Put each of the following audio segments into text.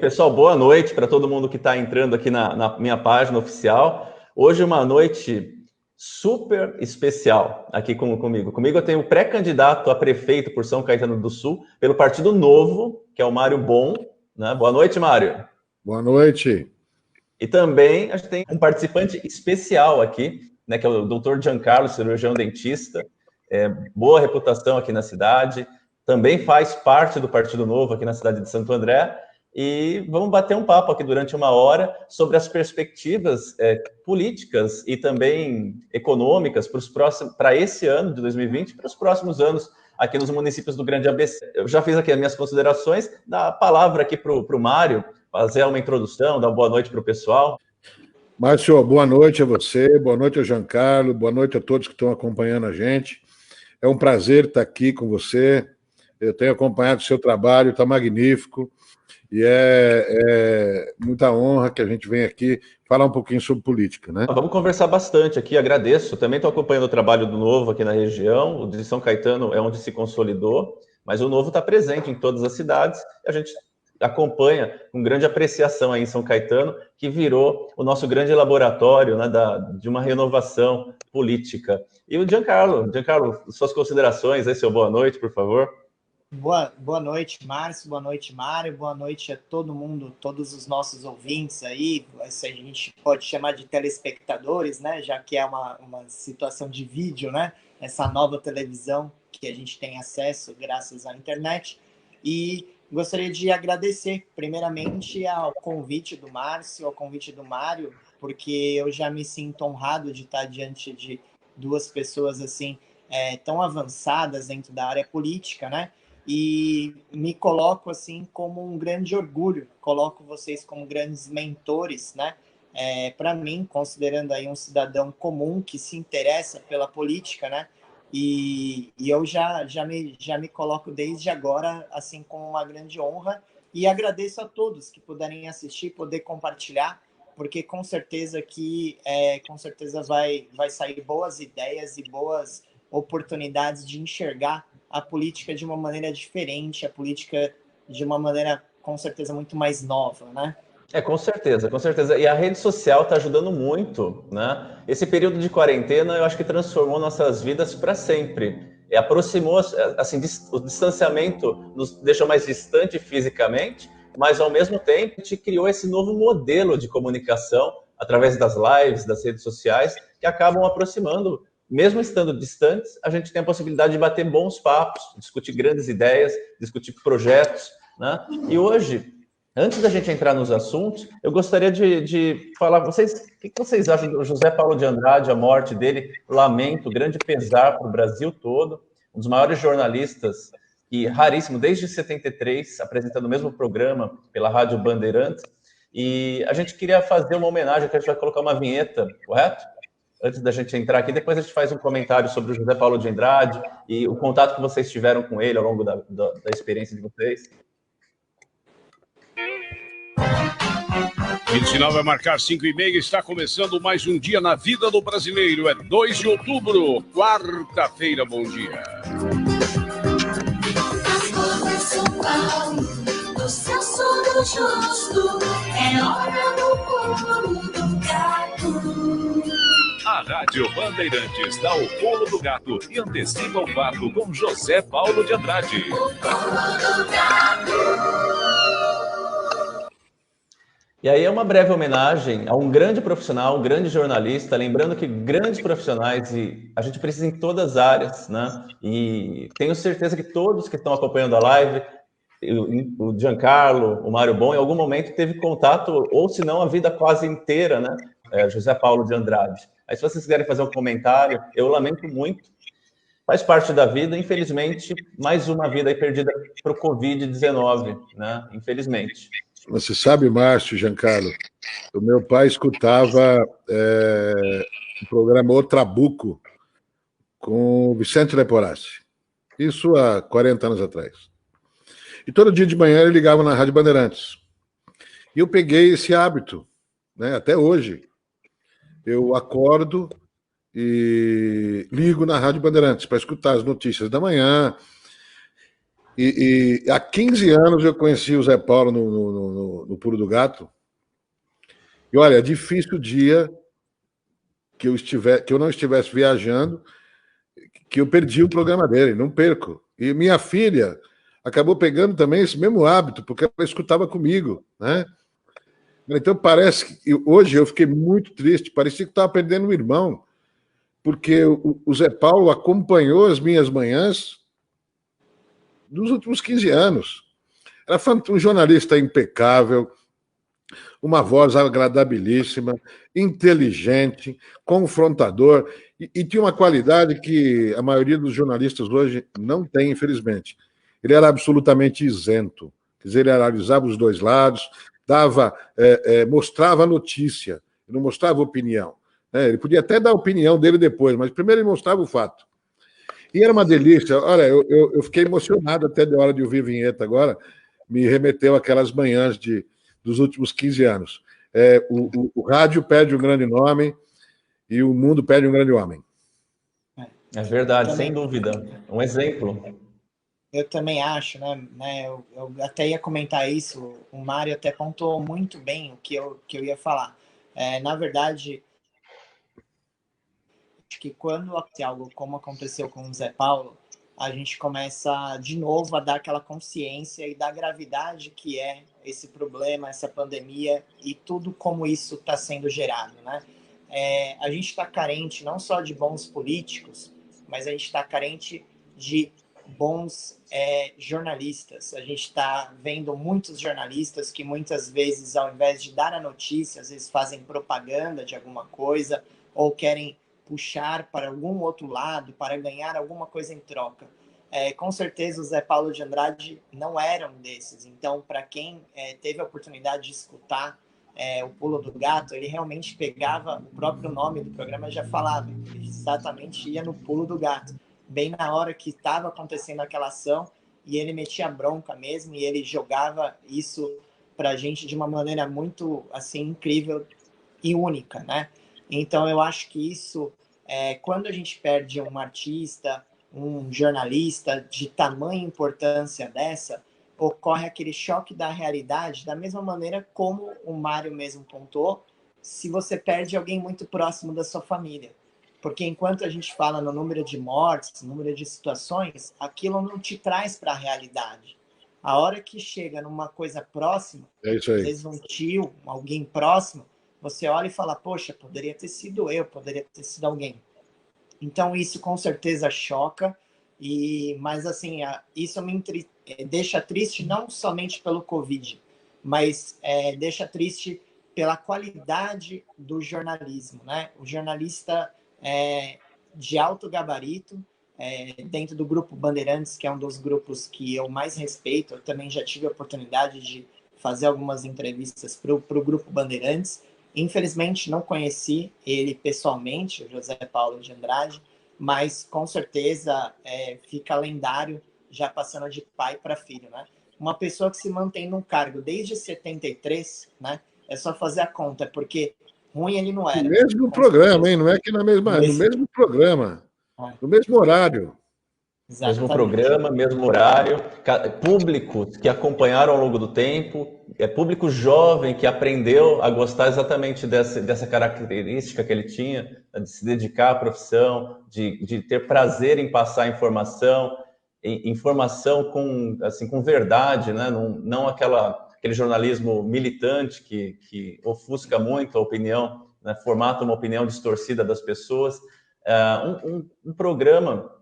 Pessoal, boa noite para todo mundo que está entrando aqui na minha página oficial. Hoje é uma noite super especial aqui comigo. Comigo eu tenho o pré-candidato a prefeito por São Caetano do Sul, pelo Partido Novo, que é o Mário Bon. Né? Boa noite, Mário. Boa noite. E também a gente tem um participante especial aqui, né, que é o Dr. Giancarlo, cirurgião dentista, boa reputação aqui na cidade, também faz parte do Partido Novo aqui na cidade de Santo André. E vamos bater um papo aqui durante uma hora sobre as perspectivas políticas e também econômicas para esse ano de 2020 e para os próximos anos aqui nos municípios do Grande ABC. Eu já fiz aqui as minhas considerações, dar a palavra aqui para o Mário, fazer uma introdução, dar uma boa noite para o pessoal. Márcio, boa noite a você, boa noite ao Giancarlo, boa noite a todos que estão acompanhando a gente. É um prazer estar aqui com você. Eu tenho acompanhado o seu trabalho, está magnífico. E é muita honra que a gente venha aqui falar um pouquinho sobre política, né? Vamos conversar bastante aqui, agradeço. Também estou acompanhando o trabalho do Novo aqui na região. O de São Caetano é onde se consolidou, mas o Novo está presente em todas as cidades. E a gente acompanha com grande apreciação aí em São Caetano, que virou o nosso grande laboratório, né, de uma renovação política. E o Giancarlo, suas considerações, aí, seu boa noite, por favor. Boa noite, Márcio, boa noite, Mário, boa noite a todo mundo, todos os nossos ouvintes aí, se a gente pode chamar de telespectadores, né, já que é uma situação de vídeo, né, essa nova televisão que a gente tem acesso graças à internet. E gostaria de agradecer, primeiramente, ao convite do Márcio, ao convite do Mário, porque eu já me sinto honrado de estar diante de duas pessoas assim tão avançadas dentro da área política, né? E me coloco assim como um grande orgulho, coloco vocês como grandes mentores, né? Para mim, considerando aí um cidadão comum que se interessa pela política, né? E eu já me coloco desde agora assim com uma grande honra e agradeço a todos que puderem assistir, poder compartilhar, porque com certeza vai sair boas ideias e boas oportunidades de enxergar a política de uma maneira diferente, a política de uma maneira, com certeza, muito mais nova, né? Com certeza, com certeza. E a rede social está ajudando muito, né? Esse período de quarentena, eu acho que transformou nossas vidas para sempre. Aproximou, assim, o distanciamento nos deixou mais distante fisicamente, mas, ao mesmo tempo, a gente criou esse novo modelo de comunicação através das lives, das redes sociais, que acabam aproximando. Mesmo estando distantes, a gente tem a possibilidade de bater bons papos, discutir grandes ideias, discutir projetos, né? E hoje, antes da gente entrar nos assuntos, eu gostaria de falar, o que vocês acham do José Paulo de Andrade, a morte dele? Lamento, grande pesar para o Brasil todo, um dos maiores jornalistas, e raríssimo, desde 73, apresentando o mesmo programa pela Rádio Bandeirantes, e a gente queria fazer uma homenagem, que a gente vai colocar uma vinheta, correto? Antes da gente entrar aqui, depois a gente faz um comentário sobre o José Paulo de Andrade e o contato que vocês tiveram com ele ao longo da experiência de vocês. 29 vai marcar 5h30, está começando mais um dia na vida do brasileiro. É 2 de outubro, quarta-feira, bom dia. Do senso do justo, é hora do pulo do gato. A Rádio Bandeirantes dá o pulo do gato e antecipa o fato com José Paulo de Andrade. O pulo do gato. E aí é uma breve homenagem a um grande profissional, um grande jornalista, lembrando que grandes profissionais, e a gente precisa em todas as áreas, né? E tenho certeza que todos que estão acompanhando a live, o Giancarlo, o Mário Bon, em algum momento teve contato, ou se não, a vida quase inteira, né? José Paulo de Andrade. Aí se vocês quiserem fazer um comentário, eu lamento muito, faz parte da vida, infelizmente, mais uma vida aí perdida para o Covid-19, né? Infelizmente. Você sabe, Márcio, Giancarlo, o meu pai escutava o programa O Trabuco com o Vicente Leporassi, isso há 40 anos atrás. E todo dia de manhã ele ligava na Rádio Bandeirantes. E eu peguei esse hábito, né, até hoje. Eu acordo e ligo na Rádio Bandeirantes para escutar as notícias da manhã. E há 15 anos eu conheci o Zé Paulo no Pulo do Gato. E olha, é difícil o dia que eu não estivesse viajando, que eu perdi o programa dele, não perco. E minha filha acabou pegando também esse mesmo hábito, porque ela escutava comigo, né? Então parece que hoje eu fiquei muito triste, parecia que estava perdendo um irmão, porque o Zé Paulo acompanhou as minhas manhãs dos últimos 15 anos. Era um jornalista impecável, uma voz agradabilíssima, inteligente, confrontador, e tinha uma qualidade que a maioria dos jornalistas hoje não tem, infelizmente. Ele era absolutamente isento, quer dizer, ele analisava os dois lados, mostrava a notícia, não mostrava opinião. Ele podia até dar a opinião dele depois, mas primeiro ele mostrava o fato. E era uma delícia. Olha, eu fiquei emocionado até da hora de ouvir a vinheta agora, me remeteu àquelas manhãs dos últimos 15 anos. O rádio perde um grande nome e o mundo perde um grande homem. É verdade, sem dúvida. Um exemplo. Eu também acho, né? Eu até ia comentar isso, o Mário até pontuou muito bem o que eu ia falar. Na verdade, acho que quando algo como aconteceu com o Zé Paulo, a gente começa de novo a dar aquela consciência e da gravidade que é esse problema, essa pandemia e tudo como isso está sendo gerado, né? A gente está carente não só de bons políticos, mas a gente está carente de bons jornalistas. A gente está vendo muitos jornalistas que muitas vezes, ao invés de dar a notícia, às vezes fazem propaganda de alguma coisa ou querem puxar para algum outro lado para ganhar alguma coisa em troca. Com certeza o Zé Paulo de Andrade não era um desses. Então, para quem teve a oportunidade de escutar o Pulo do Gato, ele realmente pegava o próprio nome do programa, já falava, ele exatamente ia no Pulo do Gato, bem na hora que estava acontecendo aquela ação, e ele metia bronca mesmo, e ele jogava isso para a gente de uma maneira muito assim incrível e única, né? Então eu acho que isso, quando a gente perde um artista, um jornalista de tamanha importância dessa, ocorre aquele choque da realidade, da mesma maneira como o Mário mesmo pontuou, se você perde alguém muito próximo da sua família. Porque enquanto a gente fala no número de mortes, no número de situações, aquilo não te traz para a realidade. A hora que chega numa coisa próxima, às vezes um tio, alguém próximo, você olha e fala, poxa, poderia ter sido eu, poderia ter sido alguém. Então isso com certeza choca, mas assim, isso me deixa triste não somente pelo Covid, mas deixa triste pela qualidade do jornalismo, né? O jornalista de alto gabarito, dentro do Grupo Bandeirantes, que é um dos grupos que eu mais respeito, eu também já tive a oportunidade de fazer algumas entrevistas para o Grupo Bandeirantes. Infelizmente, não conheci ele pessoalmente, o José Paulo de Andrade, mas com certeza fica lendário, já passando de pai para filho, né? Uma pessoa que se mantém num cargo desde 73, né? É só fazer a conta, porque ruim ele não era. No mesmo programa, hein? Não é que no mesmo programa, no mesmo horário. Mesmo programa, mesmo horário, públicos que acompanharam ao longo do tempo, público jovem que aprendeu a gostar exatamente dessa característica que ele tinha, de se dedicar à profissão, de ter prazer em passar informação com verdade, né? Não aquele jornalismo militante que ofusca muito a opinião, né? Formata uma opinião distorcida das pessoas. Um programa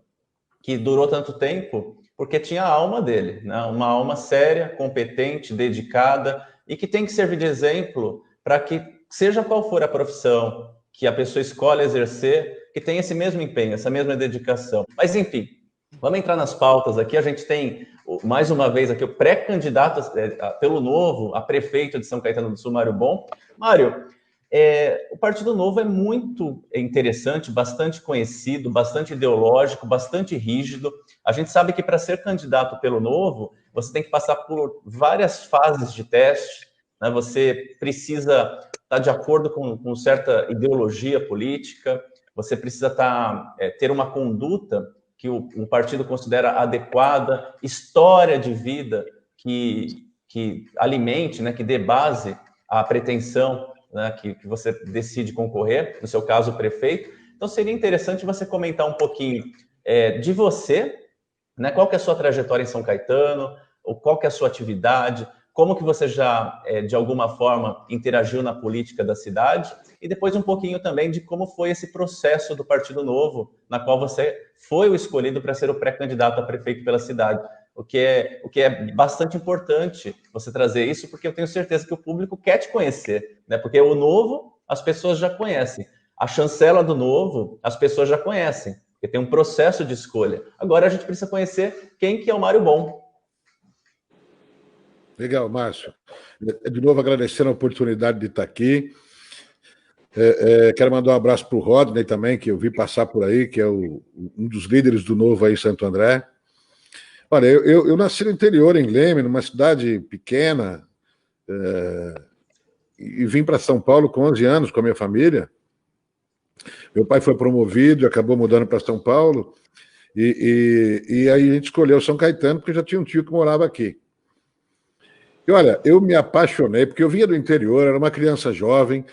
que durou tanto tempo porque tinha a alma dele, né? Uma alma séria, competente, dedicada e que tem que servir de exemplo para que, seja qual for a profissão que a pessoa escolhe exercer, que tenha esse mesmo empenho, essa mesma dedicação. Mas, enfim, vamos entrar nas pautas aqui. A gente tem, mais uma vez, aqui o pré-candidato pelo Novo a prefeito de São Caetano do Sul, Mário Bon. Mário, o Partido Novo é muito interessante, bastante conhecido, bastante ideológico, bastante rígido. A gente sabe que para ser candidato pelo Novo, você tem que passar por várias fases de teste, né? Você precisa estar de acordo com certa ideologia política, você precisa ter uma conduta que o partido considera adequada, história de vida que alimente, né, que dê base à pretensão, né, que você decide concorrer, no seu caso, o prefeito. Então, seria interessante você comentar um pouquinho de você, né, qual que é a sua trajetória em São Caetano, ou qual que é a sua atividade, como que você já, de alguma forma, interagiu na política da cidade, e depois um pouquinho também de como foi esse processo do Partido Novo, na qual você foi o escolhido para ser o pré-candidato a prefeito pela cidade. O que é bastante importante você trazer isso, porque eu tenho certeza que o público quer te conhecer, né? Porque o novo, as pessoas já conhecem. A chancela do novo, as pessoas já conhecem, porque tem um processo de escolha. Agora a gente precisa conhecer quem que é o Mário Bom. Legal, Márcio. De novo, agradecendo a oportunidade de estar aqui. Quero mandar um abraço para o Rodney também, que eu vi passar por aí, que é um dos líderes do Novo aí em Santo André. Olha, eu nasci no interior, em Leme, numa cidade pequena, e vim para São Paulo com 11 anos com a minha família. Meu pai foi promovido e acabou mudando para São Paulo, e aí a gente escolheu São Caetano, porque já tinha um tio que morava aqui. E olha, eu me apaixonei, porque eu vinha do interior, era uma criança jovem,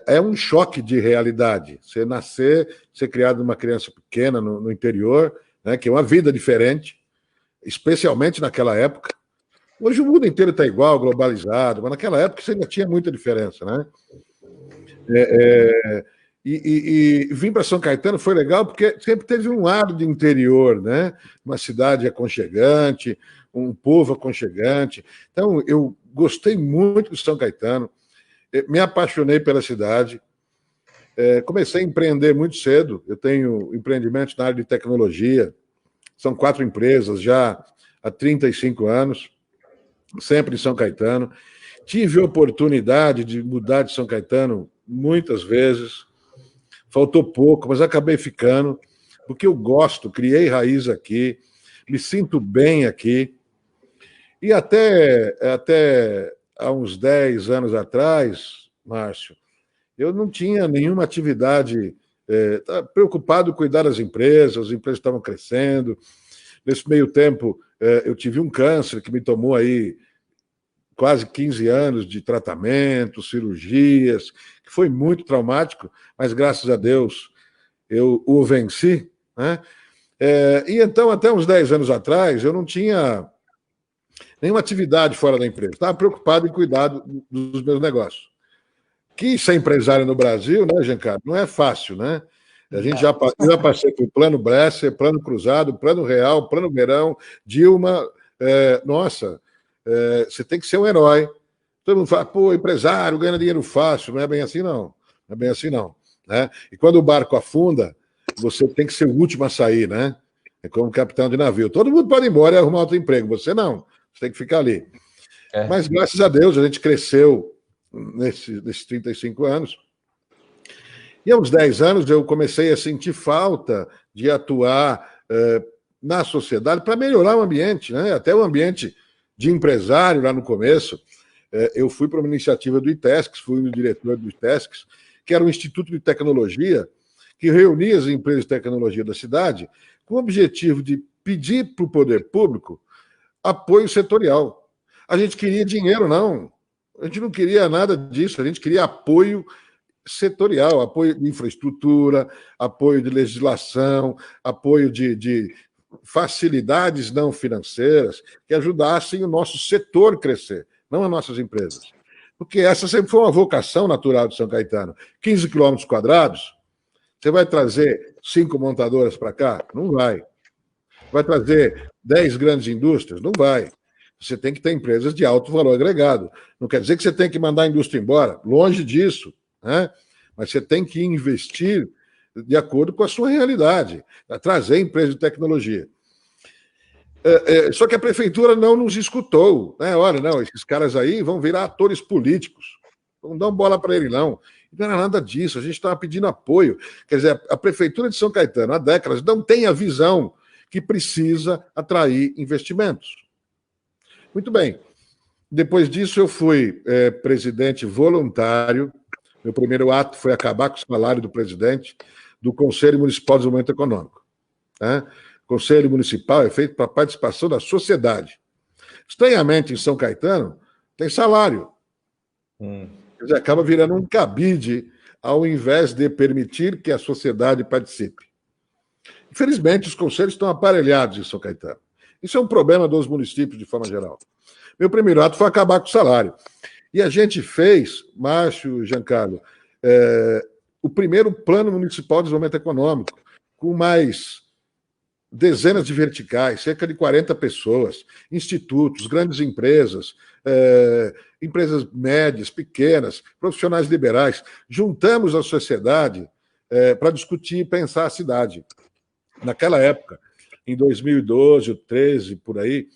é um choque de realidade. Você nascer, ser criado numa criança pequena no interior, né, que é uma vida diferente, especialmente naquela época. Hoje o mundo inteiro está igual, globalizado, mas naquela época você ainda tinha muita diferença, né? E vim para São Caetano foi legal porque sempre teve um ar de interior, né? Uma cidade aconchegante, um povo aconchegante. Então, eu gostei muito de São Caetano, me apaixonei pela cidade, comecei a empreender muito cedo. Eu tenho empreendimentos na área de tecnologia, são 4 empresas já há 35 anos, sempre em São Caetano. Tive a oportunidade de mudar de São Caetano muitas vezes, faltou pouco, mas acabei ficando, porque eu gosto, criei raiz aqui, me sinto bem aqui. E até há uns 10 anos atrás, Márcio, eu não tinha nenhuma atividade, estava preocupado em cuidar das empresas, as empresas estavam crescendo. Nesse meio tempo, eu tive um câncer que me tomou aí quase 15 anos de tratamento, cirurgias, que foi muito traumático, mas graças a Deus eu o venci, né? E então, até uns 10 anos atrás, eu não tinha nenhuma atividade fora da empresa, estava preocupado em cuidar dos meus negócios. Que ser empresário no Brasil, né, Giancarlo, não é fácil, né? Eu já passei por Plano Bresser, Plano Cruzado, Plano Real, Plano Verão, Dilma. Nossa, você tem que ser um herói. Todo mundo fala, pô, empresário, ganha dinheiro fácil. Não é bem assim, não. Não é bem assim, não. Né? E quando o barco afunda, você tem que ser o último a sair, né? É como capitão de navio. Todo mundo pode ir embora e arrumar outro emprego. Você não. Você tem que ficar ali. Mas, graças a Deus, a gente cresceu nesses 35 anos. E há uns 10 anos eu comecei a sentir falta de atuar na sociedade para melhorar o ambiente, né? Até o ambiente de empresário lá no começo. Eu fui para uma iniciativa do ITESCS, fui o diretor do ITESCS, que era um instituto de tecnologia que reunia as empresas de tecnologia da cidade com o objetivo de pedir para o poder público apoio setorial. A gente queria dinheiro, não. A gente não queria nada disso, a gente queria apoio setorial, apoio de infraestrutura, apoio de legislação, apoio de facilidades não financeiras que ajudassem o nosso setor a crescer, não as nossas empresas. Porque essa sempre foi uma vocação natural de São Caetano. 15 quilômetros quadrados, você vai trazer 5 montadoras para cá? Não vai. Vai trazer 10 grandes indústrias? Não vai. Você tem que ter empresas de alto valor agregado. Não quer dizer que você tem que mandar a indústria embora, longe disso, né? Mas você tem que investir de acordo com a sua realidade, trazer empresas de tecnologia. Só que a prefeitura não nos escutou, né? Olha, não, esses caras aí vão virar atores políticos, não dão bola para ele, não. Não era nada disso, a gente estava pedindo apoio. Quer dizer, a prefeitura de São Caetano, há décadas, não tem a visão que precisa atrair investimentos. Muito bem. Depois disso, eu fui presidente voluntário. Meu primeiro ato foi acabar com o salário do presidente do Conselho Municipal de Desenvolvimento Econômico. Né? O Conselho Municipal é feito para a participação da sociedade. Estranhamente, em São Caetano, tem salário. Quer dizer, acaba virando um cabide ao invés de permitir que a sociedade participe. Infelizmente, os conselhos estão aparelhados em São Caetano. Isso é um problema dos municípios, de forma geral. Meu primeiro ato foi acabar com o salário. E a gente fez, Márcio, Giancarlo, o primeiro Plano Municipal de Desenvolvimento Econômico, com mais dezenas de verticais, cerca de 40 pessoas, institutos, grandes empresas, empresas médias, pequenas, profissionais liberais. Juntamos a sociedade para discutir e pensar a cidade. Naquela época, em 2012, 2013, por aí,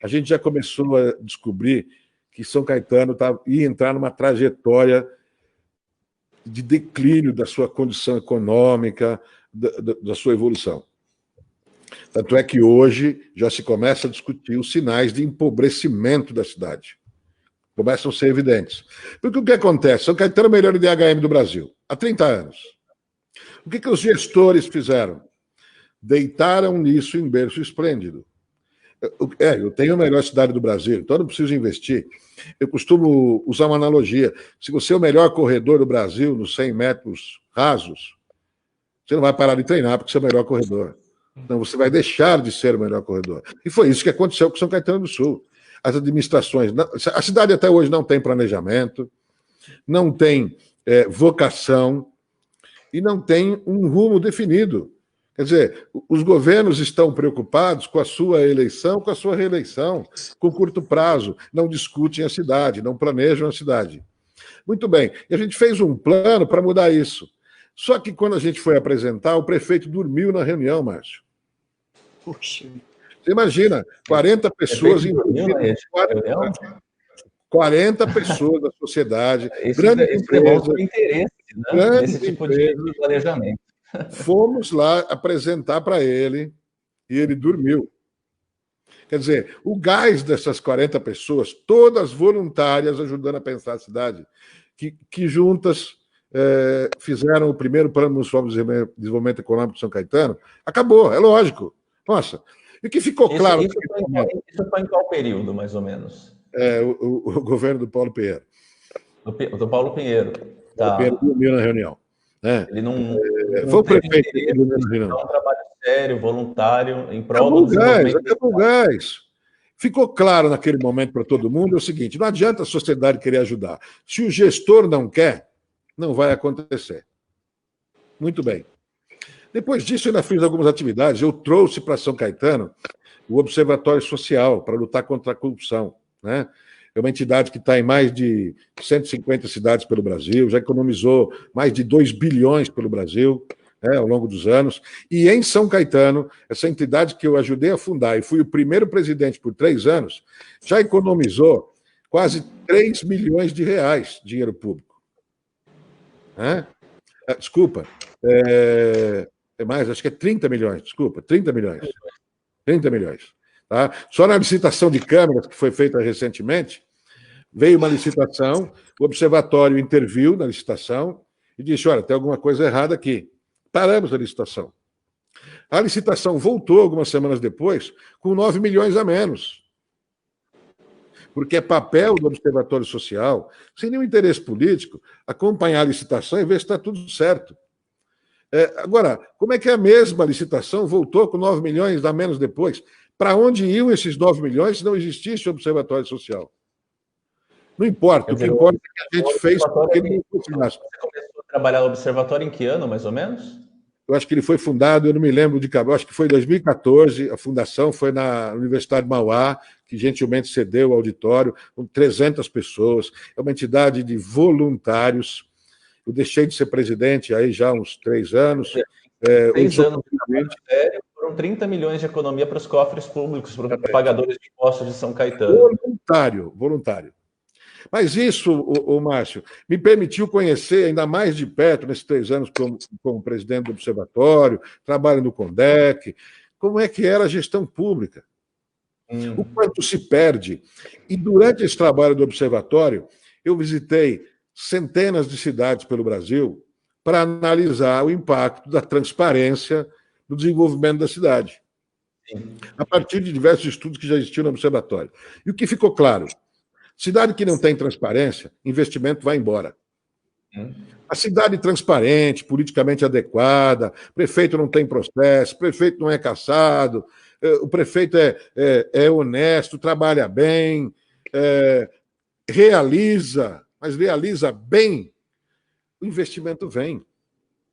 a gente já começou a descobrir que São Caetano ia entrar numa trajetória de declínio da sua condição econômica, da sua evolução. Tanto é que hoje já se começa a discutir os sinais de empobrecimento da cidade. Começam a ser evidentes. Porque o que acontece? São Caetano é o melhor IDHM do Brasil, há 30 anos. O que os gestores fizeram? Deitaram nisso em berço esplêndido. Eu tenho a melhor cidade do Brasil, então eu não preciso investir. Eu costumo usar uma analogia. Se você é o melhor corredor do Brasil nos 100 metros rasos, você não vai parar de treinar porque você é o melhor corredor. Então você vai deixar de ser o melhor corredor. E foi isso que aconteceu com São Caetano do Sul. As administrações... A cidade até hoje não tem planejamento, não tem vocação e não tem um rumo definido. Quer dizer, os governos estão preocupados com a sua eleição, com a sua reeleição, com curto prazo, não discutem a cidade, não planejam a cidade. Muito bem, e a gente fez um plano para mudar isso. Só que quando a gente foi apresentar, o prefeito dormiu na reunião, Márcio. Puxa. Você imagina, 40 pessoas... 40 pessoas da sociedade, grandes empresas, interesse, né, nesse tipo de planejamento. Fomos lá apresentar para ele e ele dormiu. Quer dizer, o gás dessas 40 pessoas, todas voluntárias, ajudando a pensar a cidade, que juntas fizeram o primeiro Plano Municipal de Desenvolvimento Econômico de São Caetano, acabou, é lógico. Nossa, e o que ficou claro... Isso foi em qual período, mais ou menos? O governo do Paulo Pinheiro. Do Paulo Pinheiro. Tá. Paulo Pinheiro dormiu na reunião. Ele não foi o prefeito que dormiu na reunião. Um trabalho sério, voluntário, em prol do desenvolvimento. Acabou o gás. Ficou claro naquele momento para todo mundo o seguinte: não adianta a sociedade querer ajudar. Se o gestor não quer, não vai acontecer. Muito bem. Depois disso, eu ainda fiz algumas atividades. Eu trouxe para São Caetano o Observatório Social para lutar contra a corrupção, né? É uma entidade que está em mais de 150 cidades pelo Brasil, já economizou mais de 2 bilhões pelo Brasil, né, ao longo dos anos. E em São Caetano, essa entidade que eu ajudei a fundar e fui o primeiro presidente por 3 anos, já economizou quase 3 milhões de reais, dinheiro público. Desculpa, mais, acho que é 30 milhões, desculpa, 30 milhões. 30 milhões. Tá? Só na licitação de câmeras, que foi feita recentemente, veio uma licitação, o observatório interviu na licitação e disse: olha, tem alguma coisa errada aqui. Paramos a licitação. A licitação voltou algumas semanas depois com 9 milhões a menos. Porque é papel do Observatório Social, sem nenhum interesse político, acompanhar a licitação e ver se está tudo certo. Agora, como é que a mesma licitação voltou com 9 milhões a menos depois? Para onde iam esses 9 milhões se não existisse o Observatório Social? Não importa, o que importa é que a gente fez porque ele não funcionasse. Você começou a trabalhar no Observatório em que ano, mais ou menos? Eu acho que ele foi fundado, eu não me lembro de cabeça, acho que foi em 2014, a fundação foi na Universidade de Mauá, que gentilmente cedeu o auditório, com 300 pessoas, é uma entidade de voluntários. Eu deixei de ser presidente aí já há uns 3 anos. 3 anos de trabalho sério, foram 30 milhões de economia para os cofres públicos, para os pagadores de impostos de São Caetano. Voluntário. Mas isso, Márcio, me permitiu conhecer ainda mais de perto, nesses 3 anos como presidente do Observatório, trabalho no CONDEC, como é que era a gestão pública, o quanto se perde. E durante esse trabalho do Observatório, eu visitei centenas de cidades pelo Brasil para analisar o impacto da transparência no desenvolvimento da cidade. Sim. a partir de diversos estudos que já existiam no observatório. E o que ficou claro? Cidade que não tem transparência, investimento vai embora. A cidade transparente, politicamente adequada, prefeito não tem processo, prefeito não é caçado, o prefeito é honesto, trabalha bem, realiza, mas realiza bem, o investimento vem.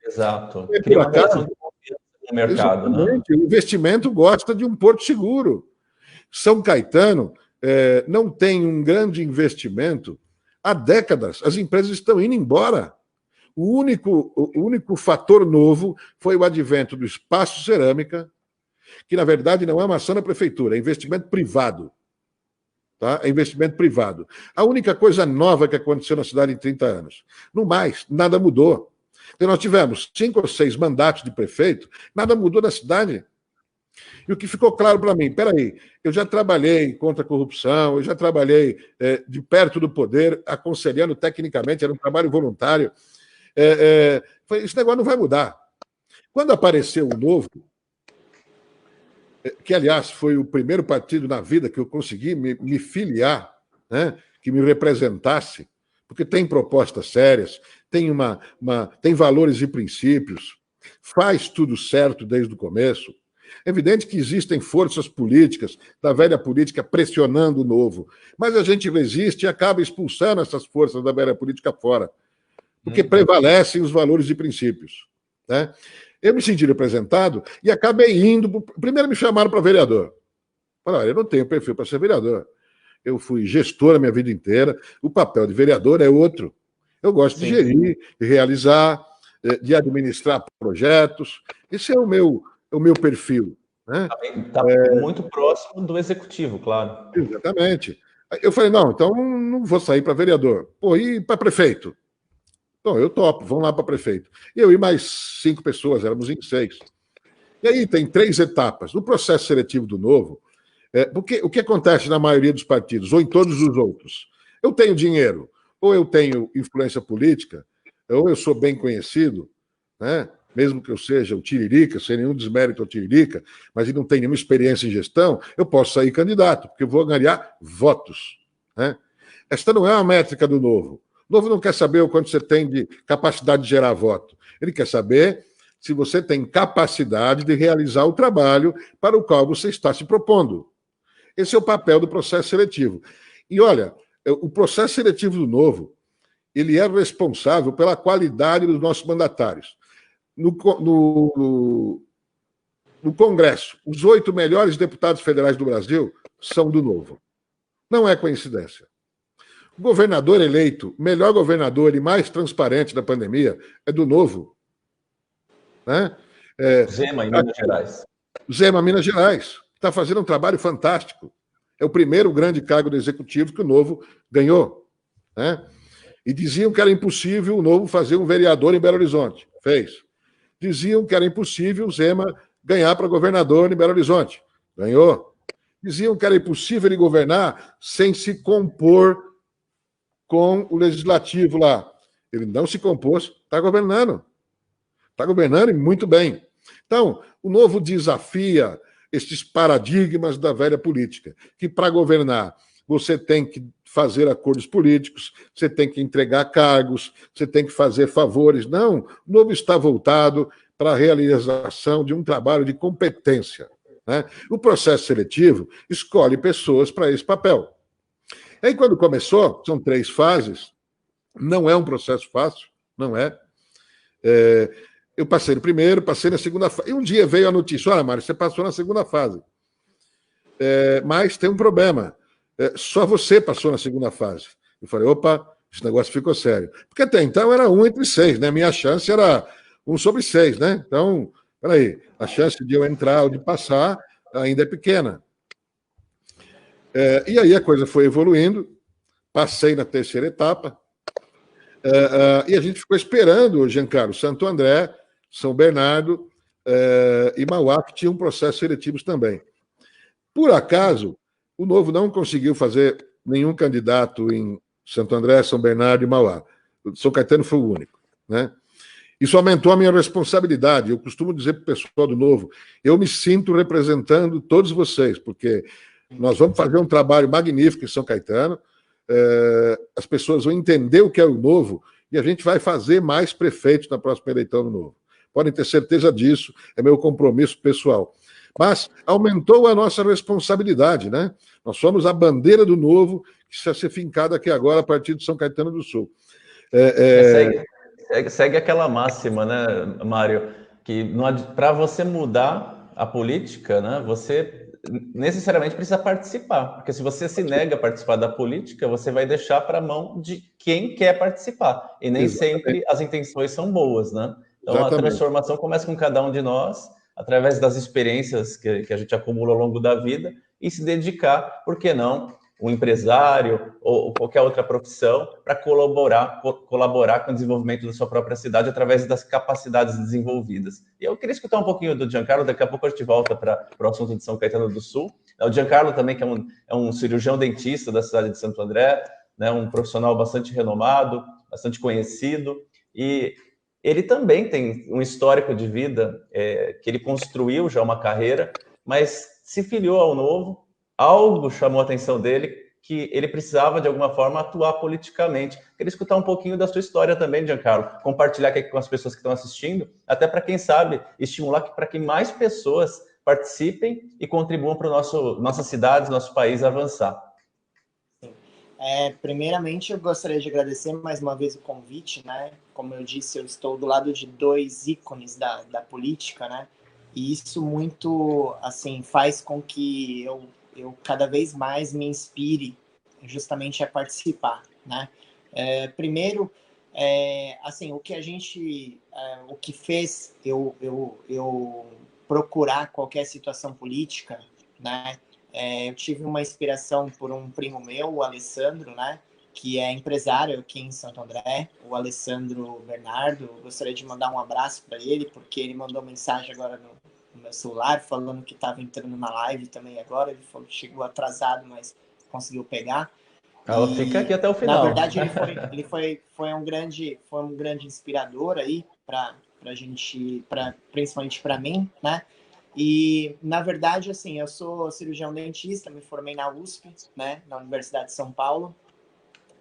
Exato. E, Cria por uma relação acaso, de confiança no mercado, né? exatamente, o investimento gosta de um porto seguro. São Caetano não tem um grande investimento há décadas. As empresas estão indo embora. O único fator novo foi o advento do espaço cerâmica, que, na verdade, não é uma ação da prefeitura, é investimento privado. Tá? É investimento privado. A única coisa nova que aconteceu na cidade em 30 anos. No mais, nada mudou. Então, nós tivemos 5 ou 6 mandatos de prefeito, nada mudou na cidade. E o que ficou claro para mim, peraí, eu já trabalhei contra a corrupção, eu já trabalhei de perto do poder, aconselhando tecnicamente, era um trabalho voluntário. Esse negócio não vai mudar. Quando apareceu o Novo, que, aliás, foi o primeiro partido na vida que eu consegui me filiar, né, que me representasse, porque tem propostas sérias, tem valores e princípios, faz tudo certo desde o começo. É evidente que existem forças políticas da velha política pressionando o Novo, mas a gente resiste e acaba expulsando essas forças da velha política fora, porque prevalecem os valores e princípios. Né? Eu me senti representado e acabei indo. Primeiro me chamaram para vereador. Falei, eu não tenho perfil para ser vereador. Eu fui gestor a minha vida inteira. O papel de vereador é outro. Eu gosto de gerir, de realizar, de administrar projetos. Esse é o meu perfil. Né? Está muito próximo do executivo, claro. Exatamente. Eu falei, não, então não vou sair para vereador. Pô, e para prefeito? Então, eu topo, vamos lá para prefeito. Eu e mais 5 pessoas, éramos em 6. E aí tem 3 etapas. No processo seletivo do Novo, porque o que acontece na maioria dos partidos, ou em todos os outros? Eu tenho dinheiro, ou eu tenho influência política, ou eu sou bem conhecido, né? Mesmo que eu seja o Tiririca, sem nenhum desmérito ao Tiririca, mas ele não tem nenhuma experiência em gestão, eu posso sair candidato, porque eu vou ganhar votos. Né? Esta não é uma métrica do Novo. O Novo não quer saber o quanto você tem de capacidade de gerar voto. Ele quer saber se você tem capacidade de realizar o trabalho para o qual você está se propondo. Esse é o papel do processo seletivo. E, olha, o processo seletivo do Novo, ele é responsável pela qualidade dos nossos mandatários. No Congresso, os 8 melhores deputados federais do Brasil são do Novo. Não é coincidência. O governador eleito, melhor governador e mais transparente da pandemia, é do Novo. Né? Zema, em Minas Gerais. Zema, Minas Gerais. Está fazendo um trabalho fantástico. É o primeiro grande cargo do Executivo que o Novo ganhou. Né? E diziam que era impossível o Novo fazer um vereador em Belo Horizonte. Fez. Diziam que era impossível o Zema ganhar para governador em Belo Horizonte. Ganhou. Diziam que era impossível ele governar sem se compor com o legislativo lá. Ele não se compôs, está governando. Está governando e muito bem. Então, o Novo desafia esses paradigmas da velha política, que para governar você tem que fazer acordos políticos, você tem que entregar cargos, você tem que fazer favores. Não, o Novo está voltado para a realização de um trabalho de competência. Né? O processo seletivo escolhe pessoas para esse papel. E aí, quando começou, são 3 fases, não é um processo fácil, não é. Eu passei no primeiro, passei na segunda fase. E um dia veio a notícia, olha, Mário, você passou na segunda fase. Mas tem um problema. Só você passou na segunda fase. Eu falei, opa, esse negócio ficou sério. Porque até então era 1 entre 6, né? Minha chance era 1 sobre 6, né? Então, peraí, a chance de eu entrar ou de passar ainda é pequena. E aí a coisa foi evoluindo, passei na 3ª etapa, e a gente ficou esperando, Giancarlo, Santo André, São Bernardo e Mauá, que tinham processos seletivos também. Por acaso, o Novo não conseguiu fazer nenhum candidato em Santo André, São Bernardo e Mauá. São Caetano foi o único. Né? Isso aumentou a minha responsabilidade. Eu costumo dizer para o pessoal do Novo, eu me sinto representando todos vocês, porque nós vamos fazer um trabalho magnífico em São Caetano, as pessoas vão entender o que é o Novo e a gente vai fazer mais prefeitos na próxima eleição do Novo. Podem ter certeza disso, é meu compromisso pessoal. Mas aumentou a nossa responsabilidade, né? Nós somos a bandeira do Novo, que vai ser fincada aqui agora a partir de São Caetano do Sul. Segue aquela máxima, né, Mário, que para você mudar a política, né, você necessariamente precisa participar, porque se você se nega a participar da política, você vai deixar para a mão de quem quer participar, e nem sempre as intenções são boas, né? Então, a transformação começa com cada um de nós, através das experiências que a gente acumula ao longo da vida, e se dedicar, por que não, um empresário ou qualquer outra profissão, para colaborar com o desenvolvimento da sua própria cidade através das capacidades desenvolvidas. E eu queria escutar um pouquinho do Giancarlo, daqui a pouco a gente volta para o assunto de São Caetano do Sul. O Giancarlo também, que é um cirurgião dentista da cidade de Santo André, né, um profissional bastante renomado, bastante conhecido, e ele também tem um histórico de vida que ele construiu já uma carreira, mas se filiou ao Novo. Algo chamou a atenção dele, que ele precisava, de alguma forma, atuar politicamente. Queria escutar um pouquinho da sua história também, Giancarlo, compartilhar aqui com as pessoas que estão assistindo, até para quem sabe, estimular para que mais pessoas participem e contribuam para nossa cidade, nosso país avançar. Primeiramente, eu gostaria de agradecer mais uma vez o convite, né? Como eu disse, eu estou do lado de dois ícones da política, né? E isso muito, assim, faz com que eu cada vez mais me inspire justamente a participar, né? Primeiro, assim, o que fez eu procurar qualquer situação política, né? Eu tive uma inspiração por um primo meu, o Alessandro, né? Que é empresário aqui em Santo André, o Alessandro Bernardo. Eu gostaria de mandar um abraço para ele, porque ele mandou mensagem agora no meu celular, falando que estava entrando na live também agora. Ele falou que chegou atrasado, mas conseguiu pegar. Ela fica aqui até o final. Na verdade, ele foi um grande inspirador aí para a gente, principalmente para mim, né? E, na verdade, assim, eu sou cirurgião dentista, me formei na USP, né, na Universidade de São Paulo,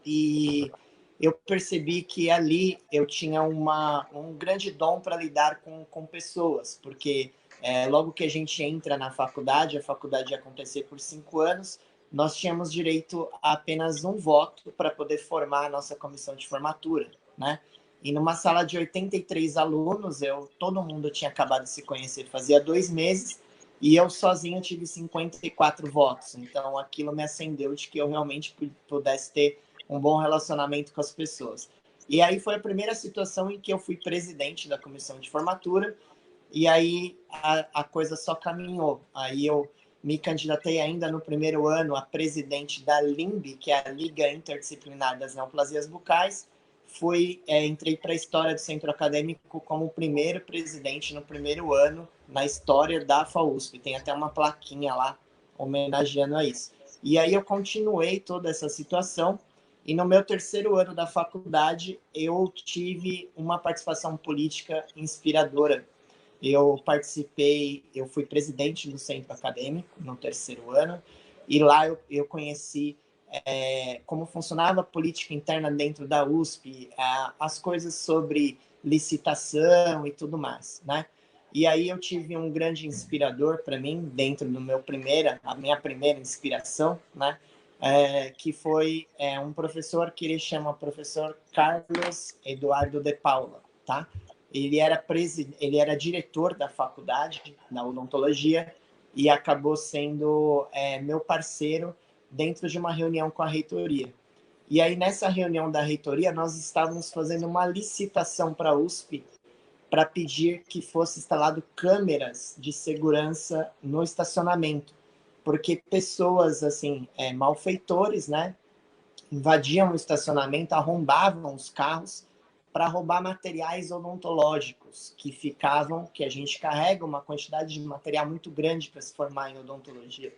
e eu percebi que ali eu tinha um grande dom para lidar com pessoas, porque logo que a gente entra na faculdade, a faculdade ia acontecer por 5 anos, nós tínhamos direito a apenas um voto para poder formar a nossa comissão de formatura, né? E numa sala de 83 alunos, todo mundo tinha acabado de se conhecer fazia 2 meses, e eu sozinho tive 54 votos. Então, aquilo me acendeu de que eu realmente pudesse ter um bom relacionamento com as pessoas. E aí foi a primeira situação em que eu fui presidente da comissão de formatura, e aí a coisa só caminhou. Aí eu me candidatei ainda no primeiro ano a presidente da LIMB, que é a Liga Interdisciplinar das Neoplasias Bucais. Entrei para a história do centro acadêmico como o primeiro presidente no primeiro ano na história da FAUSP. Tem até uma plaquinha lá homenageando a isso. E aí eu continuei toda essa situação, e no meu terceiro ano da faculdade eu tive uma participação política inspiradora. Eu fui presidente do centro acadêmico no terceiro ano, e lá eu conheci como funcionava a política interna dentro da USP, as coisas sobre licitação e tudo mais, né? E aí eu tive um grande inspirador para mim, dentro do a minha primeira inspiração, né? Que foi um professor que ele chama professor Carlos Eduardo de Paula, tá? Ele era diretor da faculdade, na odontologia, e acabou sendo meu parceiro dentro de uma reunião com a reitoria. E aí, nessa reunião da reitoria, nós estávamos fazendo uma licitação para a USP para pedir que fosse instalado câmeras de segurança no estacionamento, porque pessoas, assim, malfeitores, né, invadiam o estacionamento, arrombavam os carros para roubar materiais odontológicos que a gente carrega uma quantidade de material muito grande para se formar em odontologia.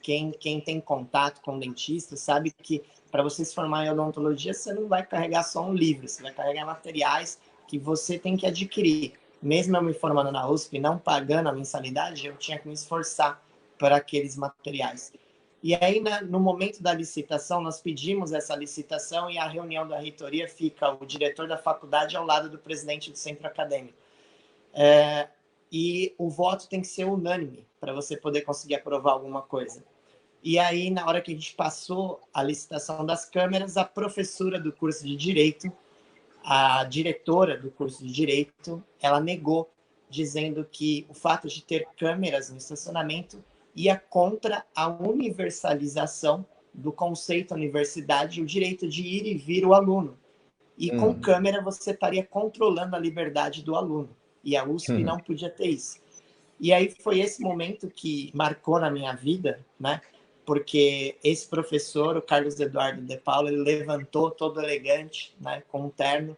Quem tem contato com dentista sabe que para você se formar em odontologia, você não vai carregar só um livro, você vai carregar materiais que você tem que adquirir. Mesmo eu me formando na USP, não pagando a mensalidade, eu tinha que me esforçar para aqueles materiais. E aí, no momento da licitação, nós pedimos essa licitação e a reunião da reitoria fica o diretor da faculdade ao lado do presidente do centro acadêmico. E o voto tem que ser unânime para você poder conseguir aprovar alguma coisa. E aí, na hora que a gente passou a licitação das câmeras, a professora do curso de Direito, a diretora do curso de Direito, ela negou, dizendo que o fato de ter câmeras no estacionamento ia contra a universalização do conceito universidade, o direito de ir e vir o aluno. E com câmera você estaria controlando a liberdade do aluno. E a USP não podia ter isso. E aí foi esse momento que marcou na minha vida, né? Porque esse professor, o Carlos Eduardo de Paula, ele levantou todo elegante, né, com um terno,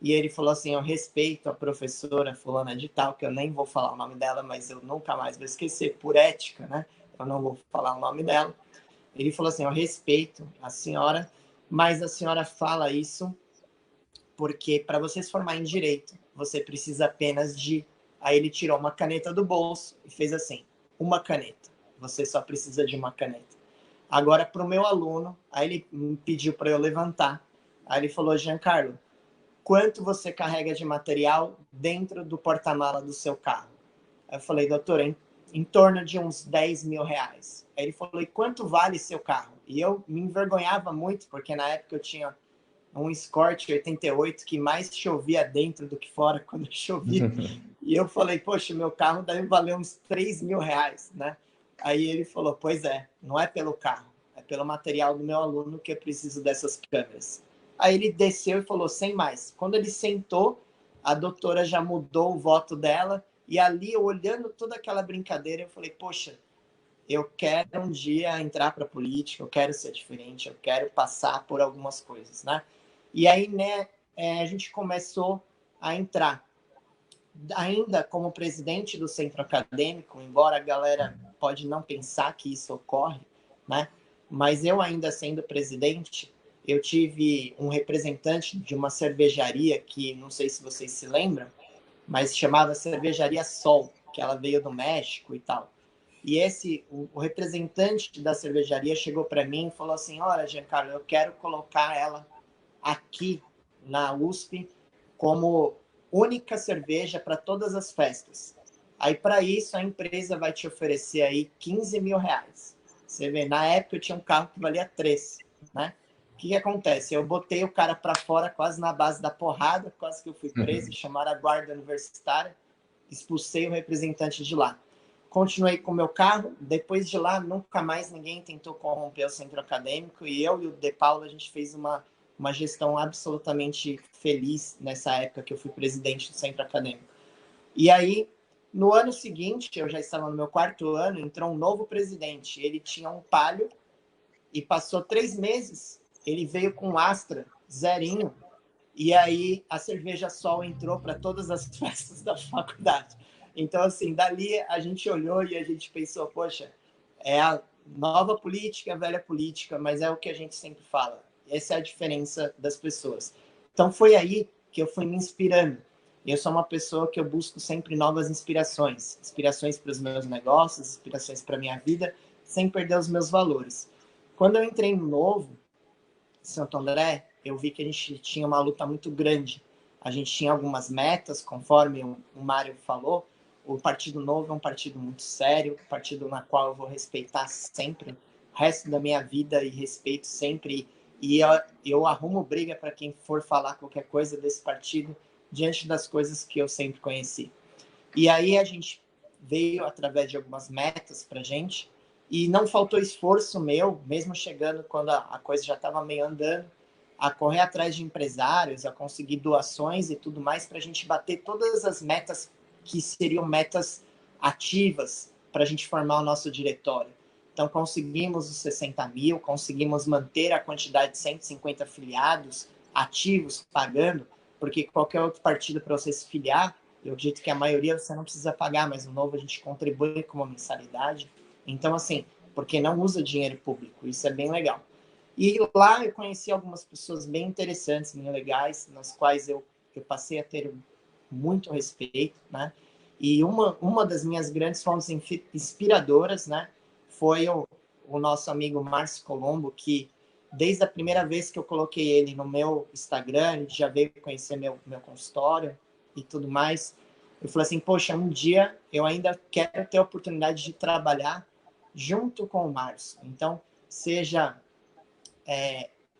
e ele falou assim: eu respeito a professora fulana de tal, que eu nem vou falar o nome dela, mas eu nunca mais vou esquecer, por ética, né? Eu não vou falar o nome dela. Ele falou assim: eu respeito a senhora, mas a senhora fala isso porque para você se formar em Direito, você precisa apenas de... Aí ele tirou uma caneta do bolso e fez assim: uma caneta. Você só precisa de uma caneta. Agora, para o meu aluno, aí ele me pediu para eu levantar. Aí ele falou: Giancarlo, quanto você carrega de material dentro do porta-mala do seu carro? Aí eu falei: doutor, em torno de uns 10 mil reais. Aí ele falou: e quanto vale seu carro? E eu me envergonhava muito, porque na época eu tinha um Escort 88 que mais chovia dentro do que fora quando chovia. E eu falei: poxa, meu carro deve valer uns 3 mil reais, né? Aí ele falou: pois é, não é pelo carro, é pelo material do meu aluno que eu preciso dessas câmeras. Aí ele desceu e falou: sem mais. Quando ele sentou, a doutora já mudou o voto dela, e ali, eu olhando toda aquela brincadeira, eu falei: poxa, eu quero um dia entrar para a política, eu quero ser diferente, eu quero passar por algumas coisas, né? E aí, né, a gente começou a entrar. Ainda como presidente do centro acadêmico, embora a galera pode não pensar que isso ocorre, né? Mas eu ainda sendo presidente, eu tive um representante de uma cervejaria que, não sei se vocês se lembram, mas chamava Cervejaria Sol, que ela veio do México e tal. E o representante da cervejaria chegou para mim e falou assim: olha, Giancarlo, eu quero colocar ela aqui na USP como única cerveja para todas as festas. Aí, para isso, a empresa vai te oferecer aí 15 mil reais. Você vê, na época eu tinha um carro que valia 3, né? O que acontece? Eu botei o cara para fora quase na base da porrada, quase que eu fui preso, chamaram a guarda universitária, expulsei o representante de lá. Continuei com o meu carro, depois de lá, nunca mais ninguém tentou corromper o centro acadêmico, e eu e o De Paula, a gente fez uma gestão absolutamente feliz nessa época que eu fui presidente do centro acadêmico. E aí, no ano seguinte, eu já estava no meu 4º ano, entrou um novo presidente. Ele tinha um Palio e passou 3 meses, ele veio com um Astra, zerinho, e aí a Cerveja Sol entrou para todas as festas da faculdade. Então, assim, dali a gente olhou e a gente pensou: poxa, é a nova política, a velha política, mas é o que a gente sempre fala. Essa é a diferença das pessoas. Então, foi aí que eu fui me inspirando. Eu sou uma pessoa que eu busco sempre novas inspirações. Inspirações para os meus negócios, inspirações para a minha vida, sem perder os meus valores. Quando eu entrei no Novo, em Santo André, eu vi que a gente tinha uma luta muito grande. A gente tinha algumas metas, conforme o Mário falou. O Partido Novo é um partido muito sério, um partido na qual eu vou respeitar sempre, o resto da minha vida, e respeito sempre. E eu arrumo briga para quem for falar qualquer coisa desse partido, diante das coisas que eu sempre conheci. E aí a gente veio através de algumas metas para a gente, e não faltou esforço meu, mesmo chegando quando a coisa já estava meio andando, a correr atrás de empresários, a conseguir doações e tudo mais, para a gente bater todas as metas que seriam metas ativas para a gente formar o nosso diretório. Então, conseguimos os 60 mil, conseguimos manter a quantidade de 150 afiliados ativos, pagando, porque qualquer outro partido para você se filiar, eu acredito que a maioria você não precisa pagar, mas no Novo a gente contribui com uma mensalidade. Então, assim, porque não usa dinheiro público, isso é bem legal. E lá eu conheci algumas pessoas bem interessantes, bem legais, nas quais eu eu passei a ter muito respeito, né? E uma das minhas grandes fontes inspiradoras, né, foi o nosso amigo Márcio Colombo, que desde a primeira vez que eu coloquei ele no meu Instagram, ele já veio conhecer meu consultório e tudo mais. Eu falei assim, poxa, um dia eu ainda quero ter a oportunidade de trabalhar junto com o Márcio. Então, seja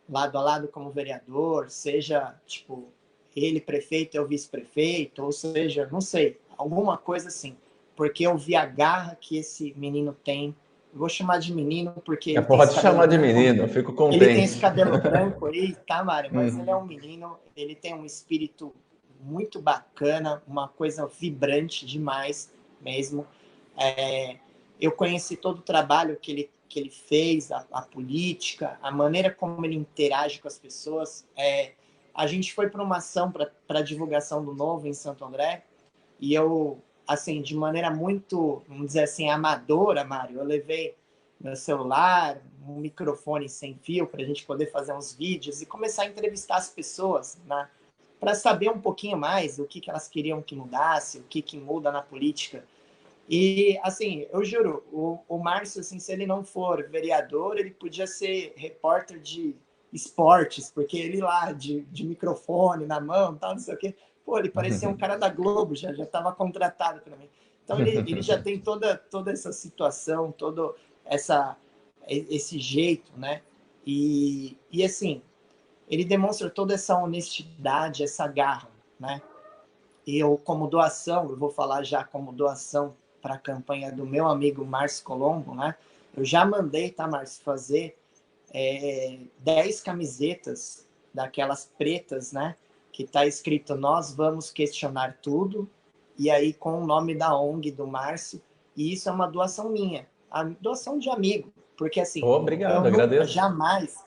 lado a lado como vereador, seja, tipo, ele prefeito, eu vice-prefeito, ou seja, não sei, alguma coisa assim. Porque eu vi a garra que esse menino tem. Eu vou chamar de menino porque ele tem Pode esse cabelo chamar de branco. menino, eu fico Ele tem esse contente. cabelo branco aí, tá, Mário? Mas ele é um menino, ele tem um espírito muito bacana, uma coisa vibrante demais mesmo. Eu conheci todo o trabalho que ele fez, a política, a maneira como ele interage com as pessoas. A gente foi para uma ação para a divulgação do Novo em Santo André, e eu, assim, de maneira muito, vamos dizer assim, amadora, Mário, eu levei meu celular, um microfone sem fio para a gente poder fazer uns vídeos e começar a entrevistar as pessoas, né, para saber um pouquinho mais o que elas queriam que mudasse, o que muda na política. E, assim, eu juro, o Márcio, assim, se ele não for vereador, ele podia ser repórter de esportes, porque ele lá, de microfone na mão, tal, não sei o quê. Pô, ele parecia um cara da Globo, já estava contratado para mim. Então, ele já tem toda essa situação, todo esse jeito, né? E, assim, ele demonstra toda essa honestidade, essa garra, né? Eu, como doação, eu vou falar já como doação para a campanha do meu amigo Márcio Colombo, né? Eu já mandei, tá, Márcio, fazer 10 camisetas daquelas pretas, né? Que tá escrito "Nós vamos questionar tudo", e aí com o nome da ONG do Márcio, e isso é uma doação minha, a doação de amigo, porque assim, Obrigado, agradeço.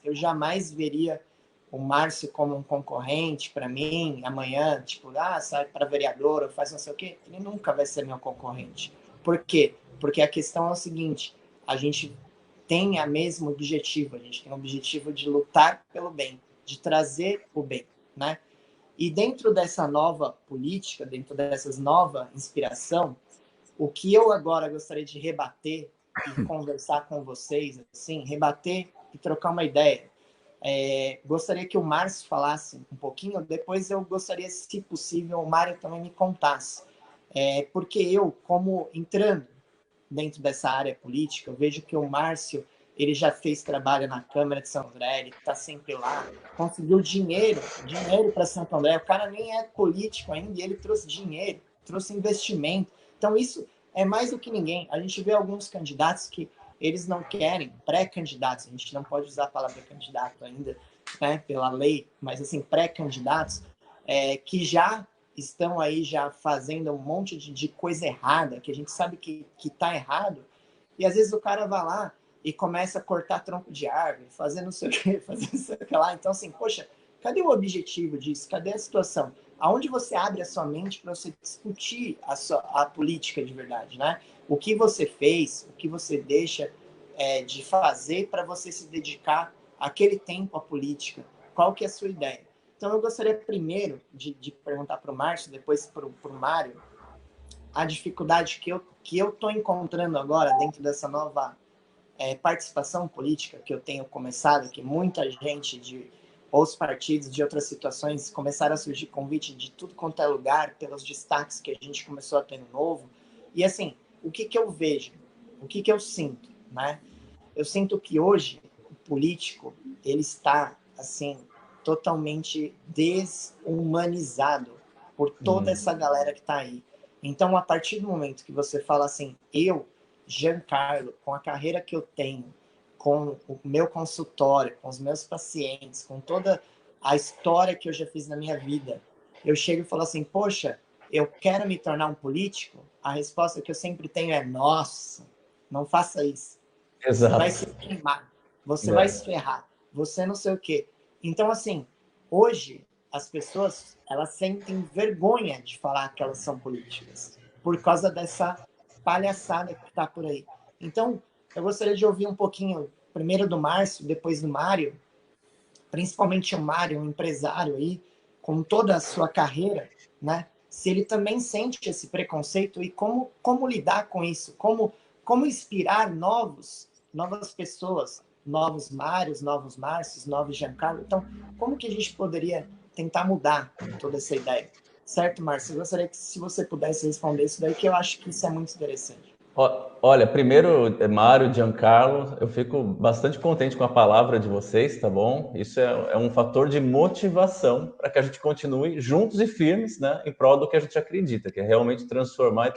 eu jamais veria o Márcio como um concorrente para mim, amanhã, tipo, sai para vereador, ou faz não sei o quê, ele nunca vai ser meu concorrente. Por quê? Porque a questão é o seguinte, a gente tem o mesmo objetivo, a gente tem o objetivo de lutar pelo bem, de trazer o bem, né? E dentro dessa nova política, dentro dessas nova inspiração, o que eu agora gostaria de rebater e conversar com vocês, assim, rebater e trocar uma ideia. Gostaria que o Márcio falasse um pouquinho, depois eu gostaria, se possível, o Mário também me contasse. Porque eu, como entrando dentro dessa área política, eu vejo que o Márcio, ele já fez trabalho na Câmara de São André, ele está sempre lá, conseguiu dinheiro para Santo André, o cara nem é político ainda, e ele trouxe dinheiro, trouxe investimento. Então, isso é mais do que ninguém. A gente vê alguns candidatos que eles não querem, pré-candidatos, a gente não pode usar a palavra candidato ainda, né, pela lei, mas assim, pré-candidatos, que já estão aí já fazendo um monte de coisa errada, que a gente sabe que está errado, e às vezes o cara vai lá e começa a cortar tronco de árvore, fazer não sei o quê, fazer não sei o que lá. Então, assim, poxa, cadê o objetivo disso? Cadê a situação? Aonde você abre a sua mente para você discutir a política de verdade, né? O que você fez, o que você deixa de fazer para você se dedicar aquele tempo à política? Qual que é a sua ideia? Então, eu gostaria primeiro de perguntar para o Márcio, depois para o Mário, a dificuldade que eu estou encontrando agora dentro dessa nova participação política que eu tenho começado, que muita gente de outros partidos, de outras situações, começaram a surgir convite de tudo quanto é lugar, pelos destaques que a gente começou a ter no Novo. E, assim, o que eu vejo? O que eu sinto, né? Eu sinto que hoje o político, ele está, assim, totalmente desumanizado por toda essa galera que está aí. Então, a partir do momento que você fala assim, eu, Giancarlo, com a carreira que eu tenho, com o meu consultório, com os meus pacientes, com toda a história que eu já fiz na minha vida, eu chego e falo assim, poxa, eu quero me tornar um político? A resposta que eu sempre tenho é, nossa, não faça isso. Você vai se queimar, você vai se ferrar, você não sei o quê. Então, assim, hoje as pessoas, elas sentem vergonha de falar que elas são políticas por causa dessa palhaçada que está por aí. Então, eu gostaria de ouvir um pouquinho, primeiro do Márcio, depois do Mário, principalmente o Mário, um empresário aí, com toda a sua carreira, né? Se ele também sente esse preconceito e como lidar com isso, como inspirar novas pessoas, novos Mários, novos Márcios, novos Giancarlo. Então, como que a gente poderia tentar mudar toda essa ideia? Certo, Márcio? Eu gostaria que, se você pudesse responder isso daí, que eu acho que isso é muito interessante. Olha, primeiro, Mário, Giancarlo, eu fico bastante contente com a palavra de vocês, tá bom? Isso é um fator de motivação para que a gente continue juntos e firmes, né, em prol do que a gente acredita, que é realmente transformar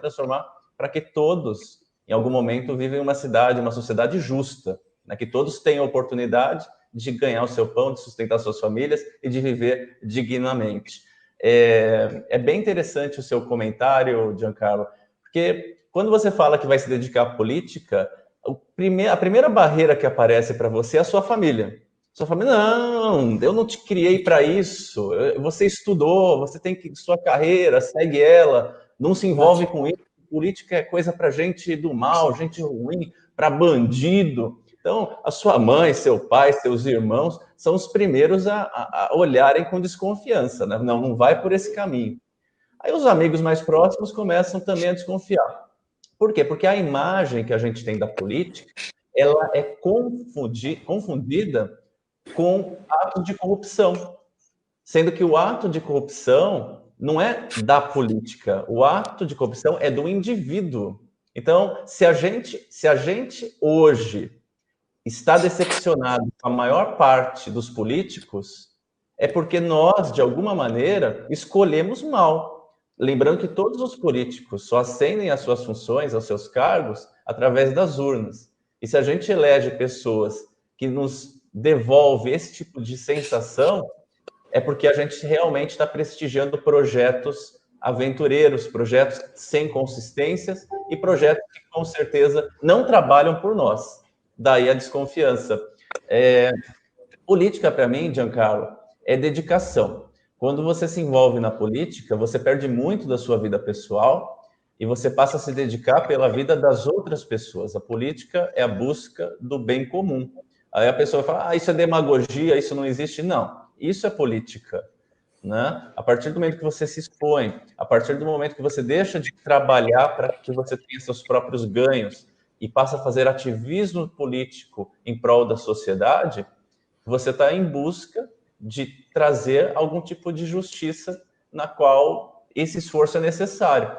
para que todos, em algum momento, vivem uma cidade, uma sociedade justa, né, que todos tenham oportunidade de ganhar o seu pão, de sustentar suas famílias e de viver dignamente. É bem interessante o seu comentário, Giancarlo, porque quando você fala que vai se dedicar à política, a primeira barreira que aparece para você é a sua família. Sua família, não, eu não te criei para isso. Você estudou, você tem que sua carreira, segue ela, não se envolve com isso. Política é coisa para gente do mal, gente ruim, para bandido. Então, a sua mãe, seu pai, seus irmãos são os primeiros a olharem com desconfiança, né? Não vai por esse caminho. Aí os amigos mais próximos começam também a desconfiar. Por quê? Porque a imagem que a gente tem da política, ela é confundida com atos de corrupção, sendo que o ato de corrupção não é da política, o ato de corrupção é do indivíduo. Então, se a gente hoje está decepcionado com a maior parte dos políticos, é porque nós, de alguma maneira, escolhemos mal. Lembrando que todos os políticos só ascendem às suas funções, aos seus cargos, através das urnas. E se a gente elege pessoas que nos devolvem esse tipo de sensação, é porque a gente realmente está prestigiando projetos aventureiros, projetos sem consistências e projetos que, com certeza, não trabalham por nós. Daí a desconfiança. Política, para mim, Giancarlo, é dedicação. Quando você se envolve na política, você perde muito da sua vida pessoal e você passa a se dedicar pela vida das outras pessoas. A política é a busca do bem comum. Aí a pessoa fala, isso é demagogia, isso não existe. Não, isso é política, né? A partir do momento que você se expõe, a partir do momento que você deixa de trabalhar para que você tenha seus próprios ganhos e passa a fazer ativismo político em prol da sociedade, você está em busca de trazer algum tipo de justiça na qual esse esforço é necessário,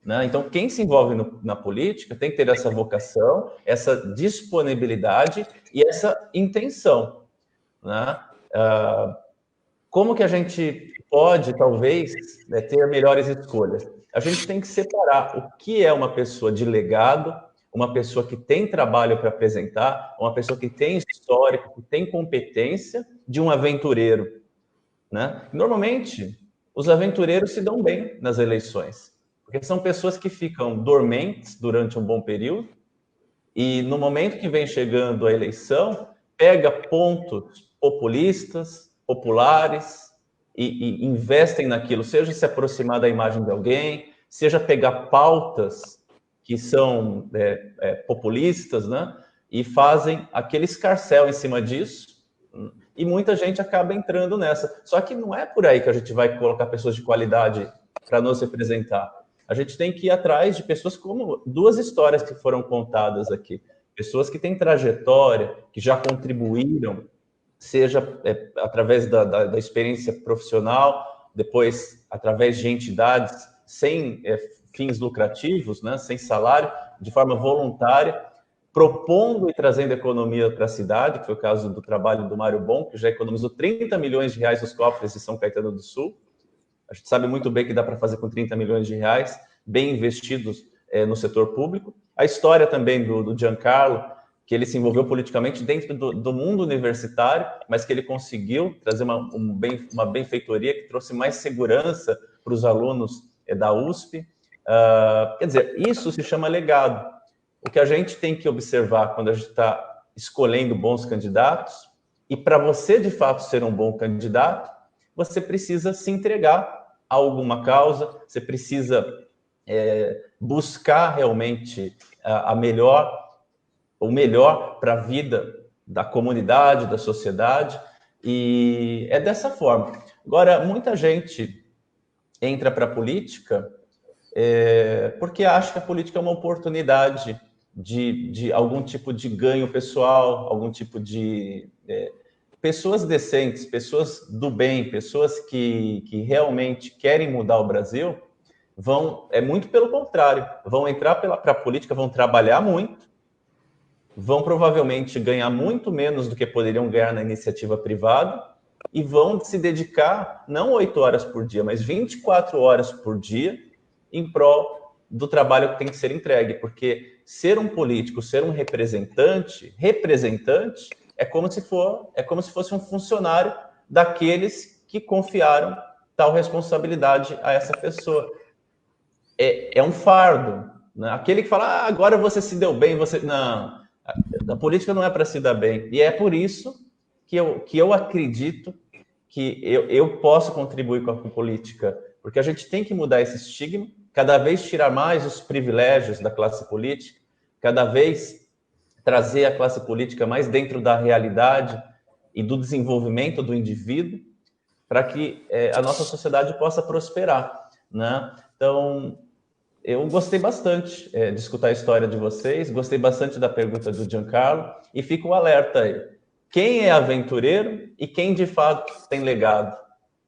né? Então, quem se envolve na política tem que ter essa vocação, essa disponibilidade e essa intenção, né? Como que a gente pode, talvez, né, ter melhores escolhas? A gente tem que separar o que é uma pessoa de legado, uma pessoa que tem trabalho para apresentar, uma pessoa que tem histórico, que tem competência, de um aventureiro, né? Normalmente, os aventureiros se dão bem nas eleições, porque são pessoas que ficam dormentes durante um bom período e, no momento que vem chegando a eleição, pega pontos populistas, populares e investem naquilo, seja se aproximar da imagem de alguém, seja pegar pautas que são populistas, né? E fazem aquele escarcéu em cima disso, e muita gente acaba entrando nessa. Só que não é por aí que a gente vai colocar pessoas de qualidade para nos representar. A gente tem que ir atrás de pessoas como duas histórias que foram contadas aqui. Pessoas que têm trajetória, que já contribuíram, seja através da experiência profissional, depois através de entidades sem fins lucrativos, né, sem salário, de forma voluntária, propondo e trazendo economia para a cidade, que foi o caso do trabalho do Mário Bon, que já economizou 30 milhões de reais nos cofres de São Caetano do Sul. A gente sabe muito bem que dá para fazer com 30 milhões de reais, bem investidos no setor público. A história também do Giancarlo, que ele se envolveu politicamente dentro do mundo universitário, mas que ele conseguiu trazer uma benfeitoria que trouxe mais segurança para os alunos da USP. Quer dizer, isso se chama legado. O que a gente tem que observar quando a gente está escolhendo bons candidatos, e para você, de fato, ser um bom candidato, você precisa se entregar a alguma causa, você precisa buscar realmente o melhor para a vida da comunidade, da sociedade, e é dessa forma. Agora, muita gente entra para a política porque acha que a política é uma oportunidade de algum tipo de ganho pessoal, algum tipo de... pessoas decentes, pessoas do bem, pessoas que realmente querem mudar o Brasil, muito pelo contrário, vão entrar para a política, vão trabalhar muito, vão provavelmente ganhar muito menos do que poderiam ganhar na iniciativa privada e vão se dedicar, não 8 horas por dia, mas 24 horas por dia em prol do trabalho que tem que ser entregue, porque ser um político, ser um representante é como se fosse um funcionário daqueles que confiaram tal responsabilidade a essa pessoa. É um fardo, né? Aquele que fala, agora você se deu bem, não, a política não é para se dar bem. E é por isso que eu acredito que eu posso contribuir com a política, porque a gente tem que mudar esse estigma, cada vez tirar mais os privilégios da classe política, cada vez trazer a classe política mais dentro da realidade e do desenvolvimento do indivíduo, para que a nossa sociedade possa prosperar, né? Então, eu gostei bastante de escutar a história de vocês, gostei bastante da pergunta do Giancarlo, e fica um alerta aí. Quem é aventureiro e quem, de fato, tem legado?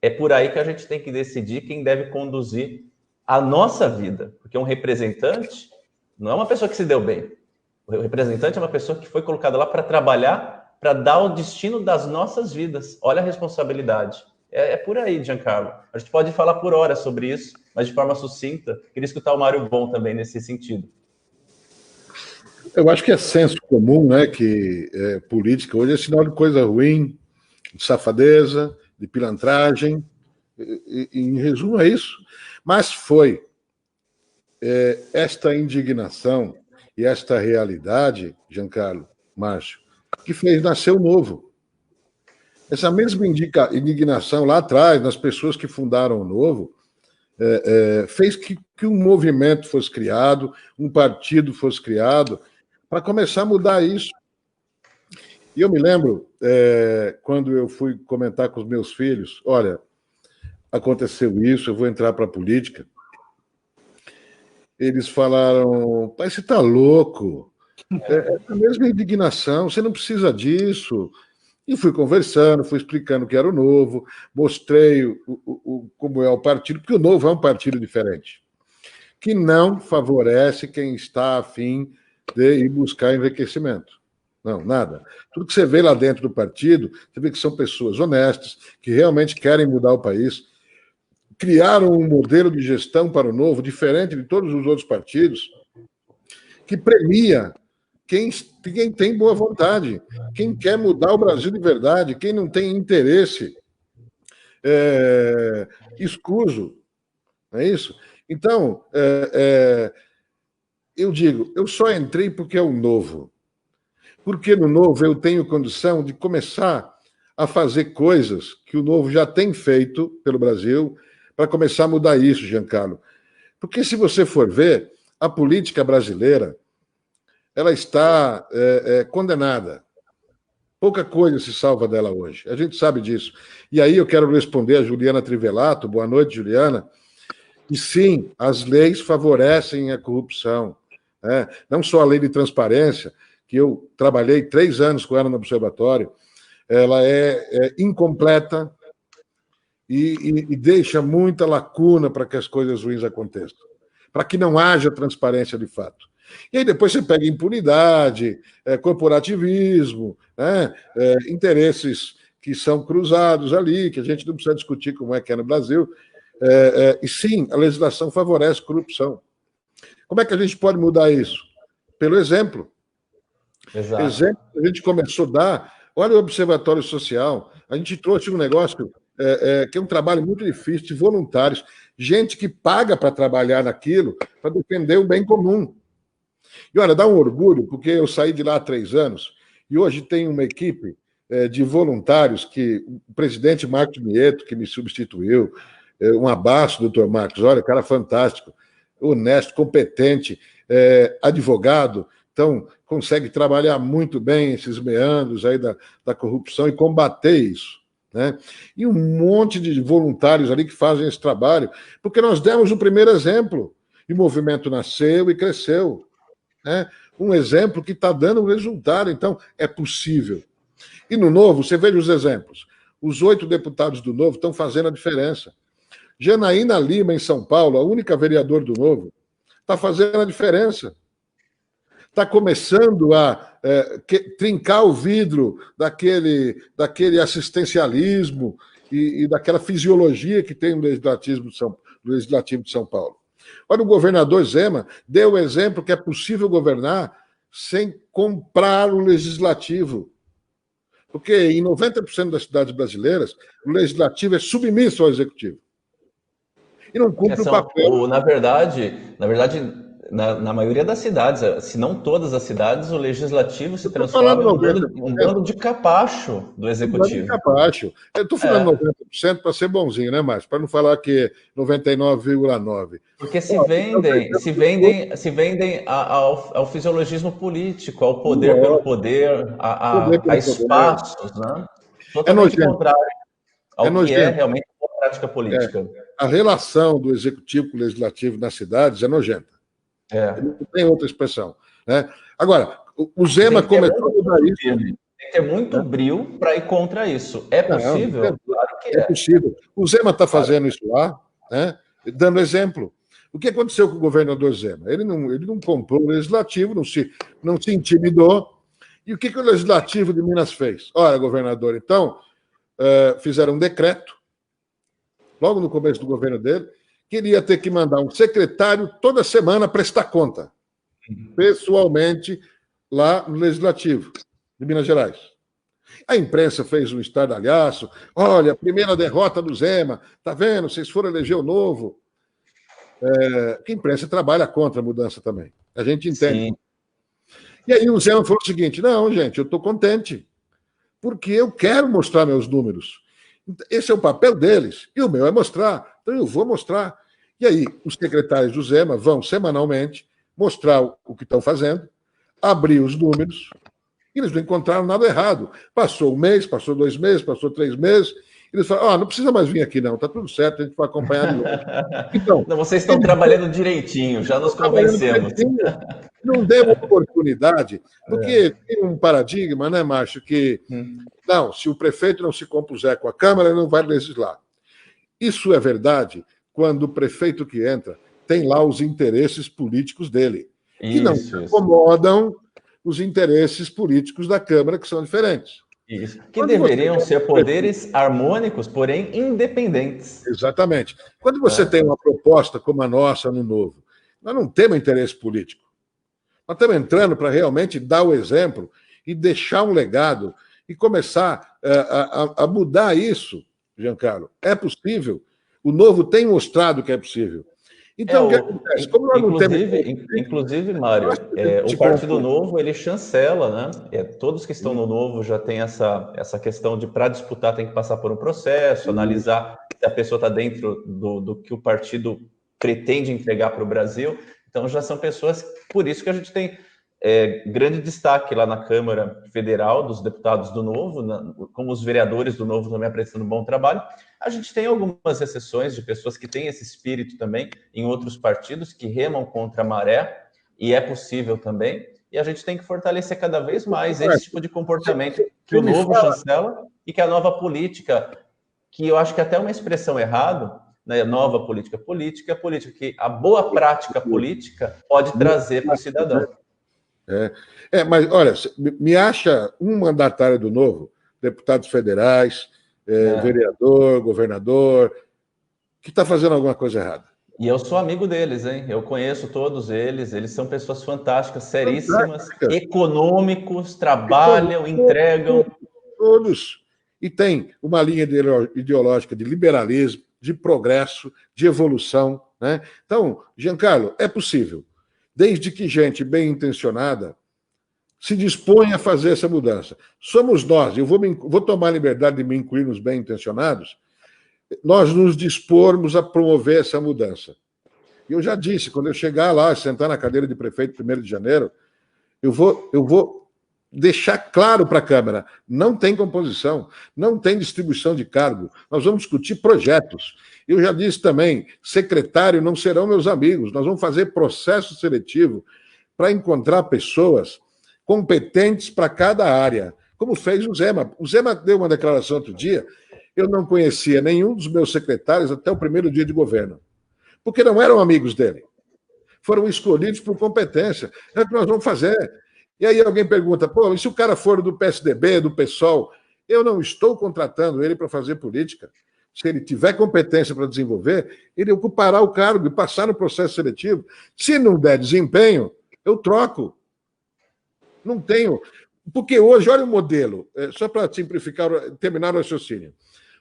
É por aí que a gente tem que decidir quem deve conduzir a nossa vida, porque um representante não é uma pessoa que se deu bem. O representante é uma pessoa que foi colocada lá para trabalhar, para dar o destino das nossas vidas. Olha a responsabilidade. É por aí, Giancarlo. A gente pode falar por horas sobre isso, mas de forma sucinta. Queria escutar o Mário Bon também nesse sentido. Eu acho que é senso comum, né, que política hoje é sinal de coisa ruim, de safadeza, de pilantragem. Em resumo, é isso. Mas foi esta indignação e esta realidade, Giancarlo, Márcio, que fez nascer o Novo. Essa mesma indignação lá atrás, nas pessoas que fundaram o Novo, fez que um movimento fosse criado, um partido fosse criado, para começar a mudar isso. E eu me lembro, quando eu fui comentar com os meus filhos, olha, aconteceu isso, eu vou entrar para a política. Eles falaram, pai, você está louco? É a mesma indignação, você não precisa disso. E fui conversando, fui explicando o que era o Novo, mostrei como é o partido, porque o Novo é um partido diferente, que não favorece quem está a fim de ir buscar enriquecimento. Não, nada. Tudo que você vê lá dentro do partido, você vê que são pessoas honestas, que realmente querem mudar o país, criaram um modelo de gestão para o Novo, diferente de todos os outros partidos, que premia quem tem boa vontade, quem quer mudar o Brasil de verdade, quem não tem interesse escuso, não é isso? Então, eu digo, eu só entrei porque é o Novo. Porque no Novo eu tenho condição de começar a fazer coisas que o Novo já tem feito pelo Brasil, para começar a mudar isso, Giancarlo. Porque se você for ver, a política brasileira, ela está condenada. Pouca coisa se salva dela hoje. A gente sabe disso. E aí eu quero responder a Juliana Trivelato. Boa noite, Juliana. E sim, as leis favorecem a corrupção. Não só a lei de transparência, que eu trabalhei 3 anos com ela no observatório, ela é incompleta e deixa muita lacuna para que as coisas ruins aconteçam, para que não haja transparência de fato. E aí depois você pega impunidade, corporativismo, interesses que são cruzados ali, que a gente não precisa discutir como é que é no Brasil. E sim, a legislação favorece corrupção. Como é que a gente pode mudar isso? Pelo exemplo. Exato. Exemplo que a gente começou a dar. Olha o Observatório Social. A gente trouxe um negócio que é um trabalho muito difícil, de voluntários, gente que paga para trabalhar naquilo, para defender o bem comum. E olha, dá um orgulho, porque eu saí de lá há 3 anos, e hoje tem uma equipe de voluntários que o presidente Marcos Mieto, que me substituiu, um abraço, doutor Marcos, olha, cara fantástico, honesto, competente, advogado, então consegue trabalhar muito bem esses meandros aí da corrupção e combater isso. né? E um monte de voluntários ali que fazem esse trabalho, porque nós demos o primeiro exemplo, e o movimento nasceu e cresceu, né? Um exemplo que está dando resultado, então é possível. E no Novo, você veja os exemplos. Os 8 deputados do Novo estão fazendo a diferença. Janaína Lima, em São Paulo, a única vereadora do Novo, está fazendo a diferença. Está começando a trincar o vidro daquele assistencialismo e daquela fisiologia que tem no Legislativo de São Paulo. Olha, o governador Zema deu o exemplo que é possível governar sem comprar o Legislativo. Porque em 90% das cidades brasileiras, o Legislativo é submisso ao Executivo. E não cumpre o papel. Na verdade, na maioria das cidades, se não todas as cidades, o legislativo se transforma em um bando de capacho do executivo. Eu estou falando 90% para ser bonzinho, né, Márcio? Para não falar que 99,9%. Porque se vendem ao fisiologismo político, ao poder pelo poder, a espaços, né? Totalmente contrário ao que é realmente a prática política. A relação do executivo com o legislativo nas cidades é nojenta. Não tem outra expressão, né? Agora, o Zema começou a mudar isso. Tem que ter muito brio para ir contra isso. É possível? Claro que é. É possível. O Zema está fazendo isso lá, né? Dando exemplo. O que aconteceu com o governador Zema? Ele não comprou o legislativo, não se intimidou. E o que o legislativo de Minas fez? Olha, governador, então, fizeram um decreto, logo no começo do governo dele, que ele ia ter que mandar um secretário toda semana prestar conta, pessoalmente, lá no Legislativo de Minas Gerais. A imprensa fez um estardalhaço. Olha, a primeira derrota do Zema. Tá vendo? Vocês foram eleger o Novo. A imprensa trabalha contra a mudança também. A gente entende. Sim. E aí o Zema falou o seguinte: não, gente, eu estou contente, porque eu quero mostrar meus números. Esse é o papel deles, e o meu é mostrar. Então eu vou mostrar. E aí os secretários do Zema vão semanalmente mostrar o que estão fazendo, abrir os números, e eles não encontraram nada errado. Passou um mês, passou 2 meses, passou 3 meses, eles falaram: não precisa mais vir aqui não, está tudo certo, a gente vai acompanhar de novo. Então, não, vocês estão trabalhando direitinho, já nos convencemos. Não deu oportunidade, porque tem um paradigma, né, Márcio, que não, se o prefeito não se compuser com a Câmara, ele não vai legislar. Isso é verdade quando o prefeito que entra tem lá os interesses políticos dele, que não incomodam os interesses políticos da Câmara, que são diferentes. Isso. Que deveriam ser poderes harmônicos, porém independentes. Exatamente. Quando você tem uma proposta como a nossa no Novo, nós não temos interesse político. Nós estamos entrando para realmente dar o exemplo e deixar um legado e começar a mudar isso, Giancarlo. É possível. O Novo tem mostrado que é possível. Então, o que acontece? Como nós não temos... Inclusive, Mário, o Partido Novo, ele chancela, né? Todos que estão no Novo já têm essa questão de, para disputar, tem que passar por um processo, analisar se a pessoa está dentro do que o partido pretende entregar para o Brasil. Então, já são pessoas... Por isso que a gente tem grande destaque lá na Câmara Federal dos deputados do Novo, como os vereadores do Novo também apresentando um bom trabalho. A gente tem algumas exceções de pessoas que têm esse espírito também em outros partidos, que remam contra a maré, e é possível também, e a gente tem que fortalecer cada vez mais esse tipo de comportamento que o Novo chancela e que a nova política, que eu acho que até uma expressão errada, né, nova política, que a boa prática política pode trazer para o cidadão. Mas, olha, me acha um mandatário do Novo, deputados federais, vereador, governador, que está fazendo alguma coisa errada. E eu sou amigo deles, hein? Eu conheço todos eles são pessoas fantásticas, seríssimas, econômicos, trabalham, entregam. Todos. E tem uma linha ideológica de liberalismo, de progresso, de evolução, né? Então, Giancarlo, é possível, desde que gente bem intencionada se dispõe a fazer essa mudança. Somos nós, eu vou tomar a liberdade de me incluir nos bem intencionados, nós nos dispormos a promover essa mudança. Eu já disse, quando eu chegar lá, sentar na cadeira de prefeito 1º de janeiro, eu vou deixar claro para a Câmara, não tem composição, não tem distribuição de cargo, nós vamos discutir projetos. Eu já disse também, secretário não serão meus amigos, nós vamos fazer processo seletivo para encontrar pessoas competentes para cada área, como fez o Zema. O Zema deu uma declaração outro dia, eu não conhecia nenhum dos meus secretários até o primeiro dia de governo, porque não eram amigos dele. Foram escolhidos por competência. É o que nós vamos fazer. E aí alguém pergunta, pô, e se o cara for do PSDB, do PSOL? Eu não estou contratando ele para fazer política. Se ele tiver competência para desenvolver, ele ocupará o cargo e passar no processo seletivo. Se não der desempenho, eu troco. Não tenho. Porque hoje, olha o modelo, só para simplificar, terminar o raciocínio.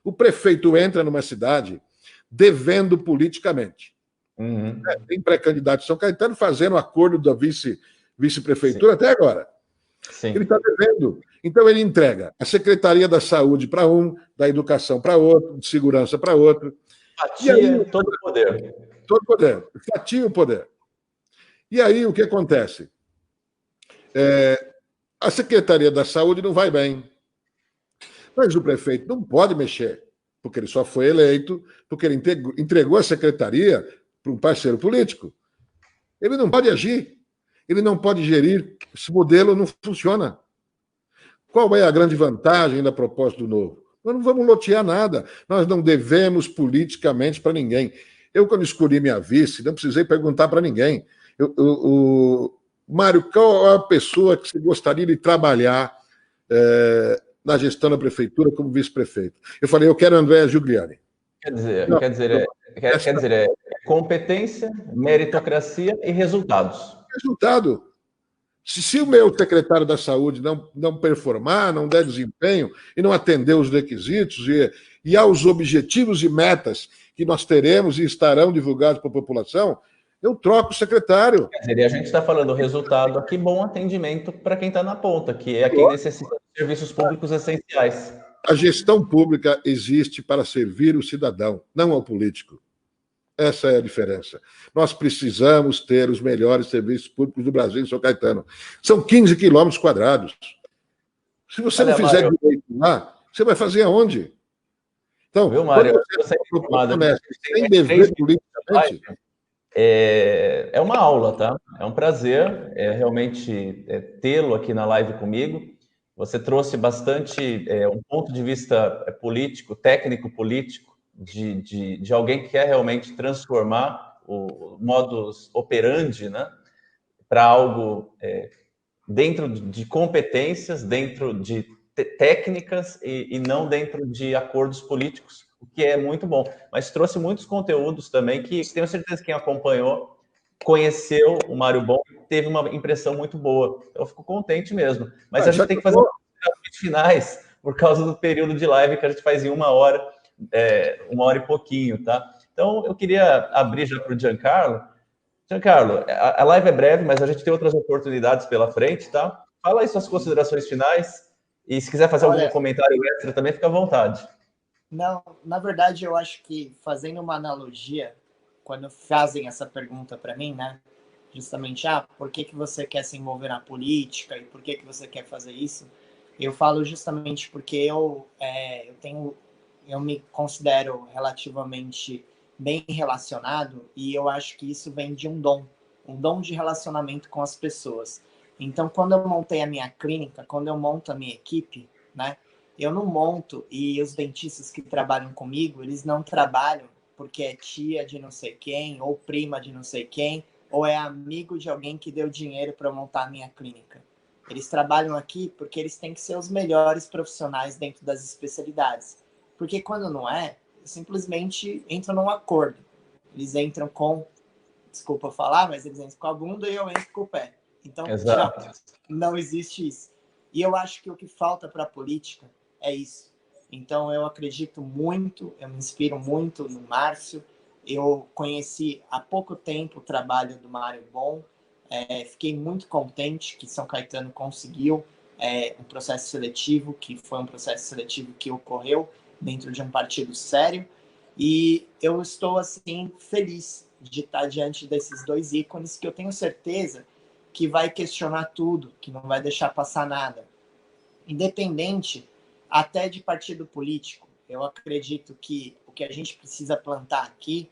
O prefeito entra numa cidade devendo politicamente. Uhum. Tem pré-candidato de São Caetano fazendo acordo da vice-prefeitura até agora. Sim. Ele está devendo. Então, ele entrega a Secretaria da Saúde para um, da Educação para outro, de Segurança para outro. Fatia aí, todo o poder. Todo o poder. Fatia o poder. E aí, o que acontece? A Secretaria da Saúde não vai bem. Mas o prefeito não pode mexer, porque ele só foi eleito, porque ele entregou a secretaria para um parceiro político. Ele não pode agir, ele não pode gerir. Esse modelo não funciona. Qual é a grande vantagem da proposta do Novo? Nós não vamos lotear nada. Nós não devemos politicamente para ninguém. Eu, quando escolhi minha vice, não precisei perguntar para ninguém. Mário, qual é a pessoa que você gostaria de trabalhar na gestão da prefeitura como vice-prefeito? Eu falei, eu quero Andréa Giuliani. Quer dizer, competência, meritocracia e resultados. Resultado. Se o meu secretário da Saúde não performar, não der desempenho e não atender os requisitos e aos objetivos e metas que nós teremos e estarão divulgados para a população, eu troco o secretário. Quer dizer, a gente está falando do resultado aqui, bom atendimento para quem está na ponta, que é quem necessita de serviços públicos essenciais. A gestão pública existe para servir o cidadão, não ao político. Essa é a diferença. Nós precisamos ter os melhores serviços públicos do Brasil em São Caetano. São 15 quilômetros quadrados. Se você não fizer direito lá, você vai fazer aonde? Então, viu, Mário? Sem dever politicamente... É uma aula, tá? É um prazer realmente tê-lo aqui na live comigo. Você trouxe bastante um ponto de vista político, técnico-político, de alguém que quer realmente transformar o modus operandi, né, para algo dentro de competências, dentro de técnicas e não dentro de acordos políticos, o que é muito bom. Mas trouxe muitos conteúdos também que tenho certeza que quem acompanhou conheceu o Mário Bon, teve uma impressão muito boa. Eu fico contente mesmo. Mas a gente tem que fazer os finais por causa do período de live que a gente faz em 1 hora, 1 hora e pouquinho, tá? Então, eu queria abrir já para o Giancarlo. Giancarlo, a live é breve, mas a gente tem outras oportunidades pela frente, tá? Fala aí suas considerações finais e se quiser fazer algum comentário extra também, fica à vontade. Não, na verdade, eu acho que fazendo uma analogia, quando fazem essa pergunta para mim, né? Justamente, por que você quer se envolver na política e por que você quer fazer isso? Eu falo justamente porque eu me considero relativamente bem relacionado e eu acho que isso vem de um dom de relacionamento com as pessoas. Então, quando eu montei a minha clínica, quando eu monto a minha equipe, né, eu não monto e os dentistas que trabalham comigo, eles não trabalham porque é tia de não sei quem, ou prima de não sei quem, ou é amigo de alguém que deu dinheiro para montar a minha clínica. Eles trabalham aqui porque eles têm que ser os melhores profissionais dentro das especialidades. Porque quando não simplesmente entram num acordo. Eles entram com, desculpa falar, mas eles entram com a bunda e eu entro com o pé. Então, exato. Não existe isso. E eu acho que o que falta para a política é isso. Então, eu acredito muito, eu me inspiro muito no Márcio. Eu conheci há pouco tempo o trabalho do Mário Bon. Fiquei muito contente que São Caetano conseguiu um processo seletivo, que foi um processo seletivo que ocorreu dentro de um partido sério. E eu estou, assim, feliz de estar diante desses dois ícones que eu tenho certeza que vai questionar tudo, que não vai deixar passar nada. Independente até de partido político, eu acredito que o que a gente precisa plantar aqui,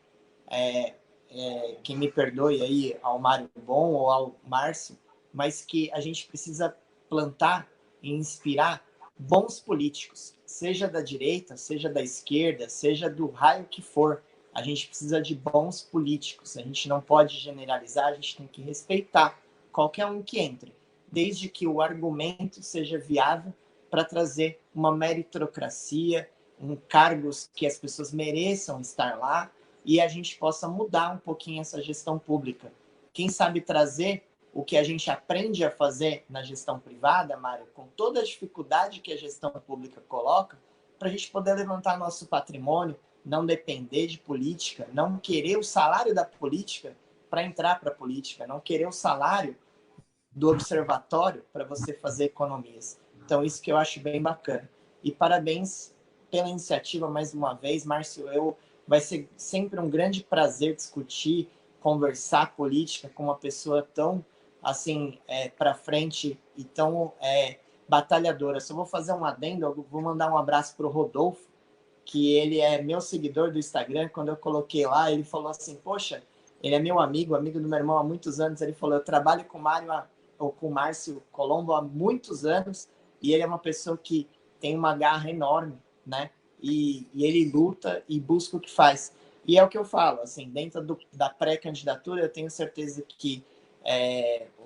que me perdoe aí ao Mário Bon ou ao Márcio, mas que a gente precisa plantar e inspirar bons políticos, seja da direita, seja da esquerda, seja do raio que for. A gente precisa de bons políticos, a gente não pode generalizar, a gente tem que respeitar qualquer um que entre, desde que o argumento seja viável para trazer uma meritocracia, cargos que as pessoas mereçam estar lá e a gente possa mudar um pouquinho essa gestão pública. Quem sabe trazer o que a gente aprende a fazer na gestão privada, Mário, com toda a dificuldade que a gestão pública coloca, para a gente poder levantar nosso patrimônio, não depender de política, não querer o salário da política para entrar para a política, não querer o salário do observatório para você fazer economias. Então, isso que eu acho bem bacana. E parabéns pela iniciativa mais uma vez, Márcio. Vai ser sempre um grande prazer discutir, conversar política com uma pessoa tão assim para frente e tão batalhadora. Só vou fazer um adendo, eu vou mandar um abraço para o Rodolfo, que ele é meu seguidor do Instagram. Quando eu coloquei lá, ele falou assim, poxa, ele é meu amigo do meu irmão há muitos anos. Ele falou, eu trabalho com o Márcio Colombo há muitos anos e ele é uma pessoa que tem uma garra enorme, né? E ele luta e busca o que faz. E é o que eu falo, assim, dentro da pré-candidatura, eu tenho certeza que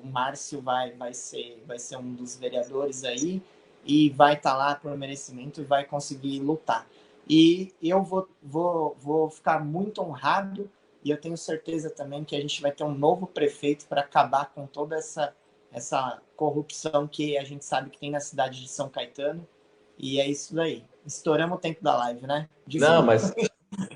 o Márcio vai ser um dos vereadores aí e vai estar lá por merecimento e vai conseguir lutar. E eu vou ficar muito honrado e eu tenho certeza também que a gente vai ter um novo prefeito para acabar com toda essa corrupção que a gente sabe que tem na cidade de São Caetano. E é isso daí. Estouramos o tempo da live, né? Não, mas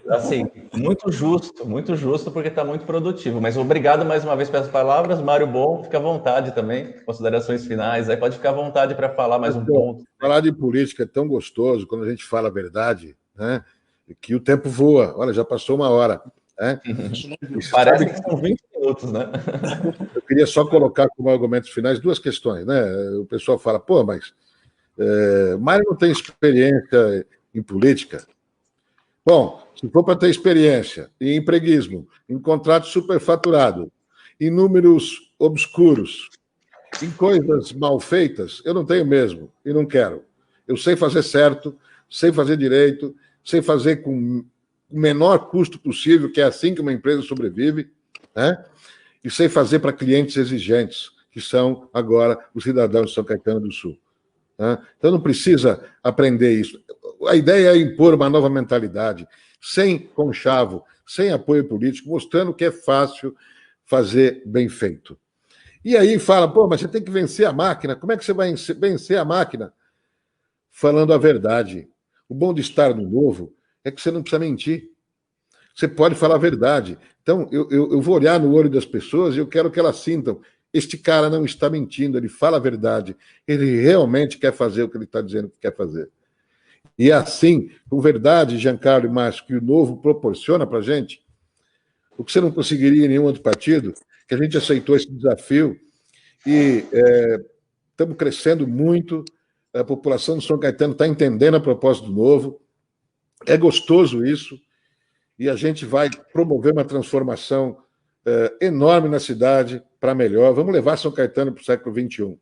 assim, muito justo, porque está muito produtivo. Mas obrigado mais uma vez pelas palavras. Mário Bon, fica à vontade também, considerações finais. Aí pode ficar à vontade para falar mais um ponto. Falar de política é tão gostoso quando a gente fala a verdade, né? Que o tempo voa. Olha, já passou uma hora. Né? Parece que são 20 minutos, né? Eu queria só colocar como argumentos finais duas questões, né? O pessoal fala, pô, mas Mário não tem experiência em política. Bom, se for para ter experiência em empreguismo, em contrato superfaturado, em números obscuros, em coisas mal feitas, eu não tenho mesmo e não quero. Eu sei fazer certo, sei fazer direito, sei fazer com o menor custo possível, que é assim que uma empresa sobrevive, né? E sei fazer para clientes exigentes, que são agora os cidadãos de São Caetano do Sul. Então não precisa aprender isso. A ideia é impor uma nova mentalidade, sem conchavo, sem apoio político, mostrando que é fácil fazer bem feito. E aí fala, pô, mas você tem que vencer a máquina. Como é que você vai vencer a máquina? Falando a verdade. O bom de estar no Novo é que você não precisa mentir. Você pode falar a verdade. Então, eu vou olhar no olho das pessoas e eu quero que elas sintam. Este cara não está mentindo, ele fala a verdade. Ele realmente quer fazer o que ele está dizendo que quer fazer. E assim, com verdade, Giancarlo e Márcio, que o Novo proporciona para a gente, o que você não conseguiria em nenhum outro partido, que a gente aceitou esse desafio e estamos crescendo muito, a população de São Caetano está entendendo a proposta do Novo, é gostoso isso, e a gente vai promover uma transformação enorme na cidade para melhor. Vamos levar São Caetano para o século XXI.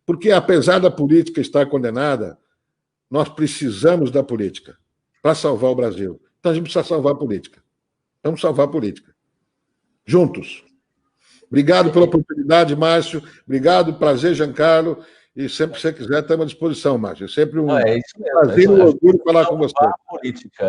Porque, apesar da política estar condenada, nós precisamos da política para salvar o Brasil. Então, a gente precisa salvar a política. Vamos salvar a política. Juntos. Obrigado pela oportunidade, Márcio. Obrigado, prazer, Giancarlo. E sempre que você quiser, estamos à disposição, Márcio. É sempre um prazer e um orgulho falar com você.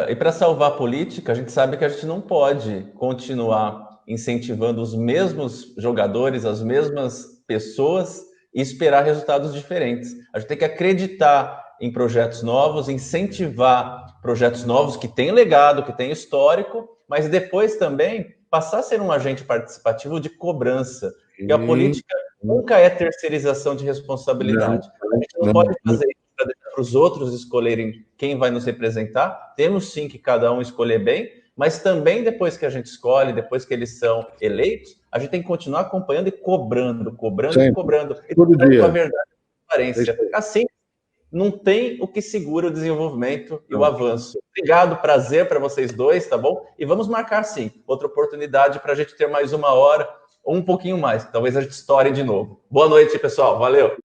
E para salvar a política, a gente sabe que a gente não pode continuar incentivando os mesmos jogadores, as mesmas pessoas e esperar resultados diferentes. A gente tem que acreditar em projetos novos, incentivar projetos novos que têm legado, que têm histórico, mas depois também passar a ser um agente participativo de cobrança. E a política nunca é terceirização de responsabilidade. A gente não pode fazer isso para deixar para os outros escolherem quem vai nos representar. Temos sim que cada um escolher bem, mas também depois que a gente escolhe, depois que eles são eleitos, a gente tem que continuar acompanhando e cobrando Sempre. e cobrando. E Todo dia. com a verdade e transparência. Assim, não tem o que segura o desenvolvimento e o avanço. Obrigado, prazer para vocês dois, tá bom? E vamos marcar, sim, outra oportunidade para a gente ter mais 1 hora ou um pouquinho mais. Talvez a gente estoure de novo. Boa noite, pessoal. Valeu!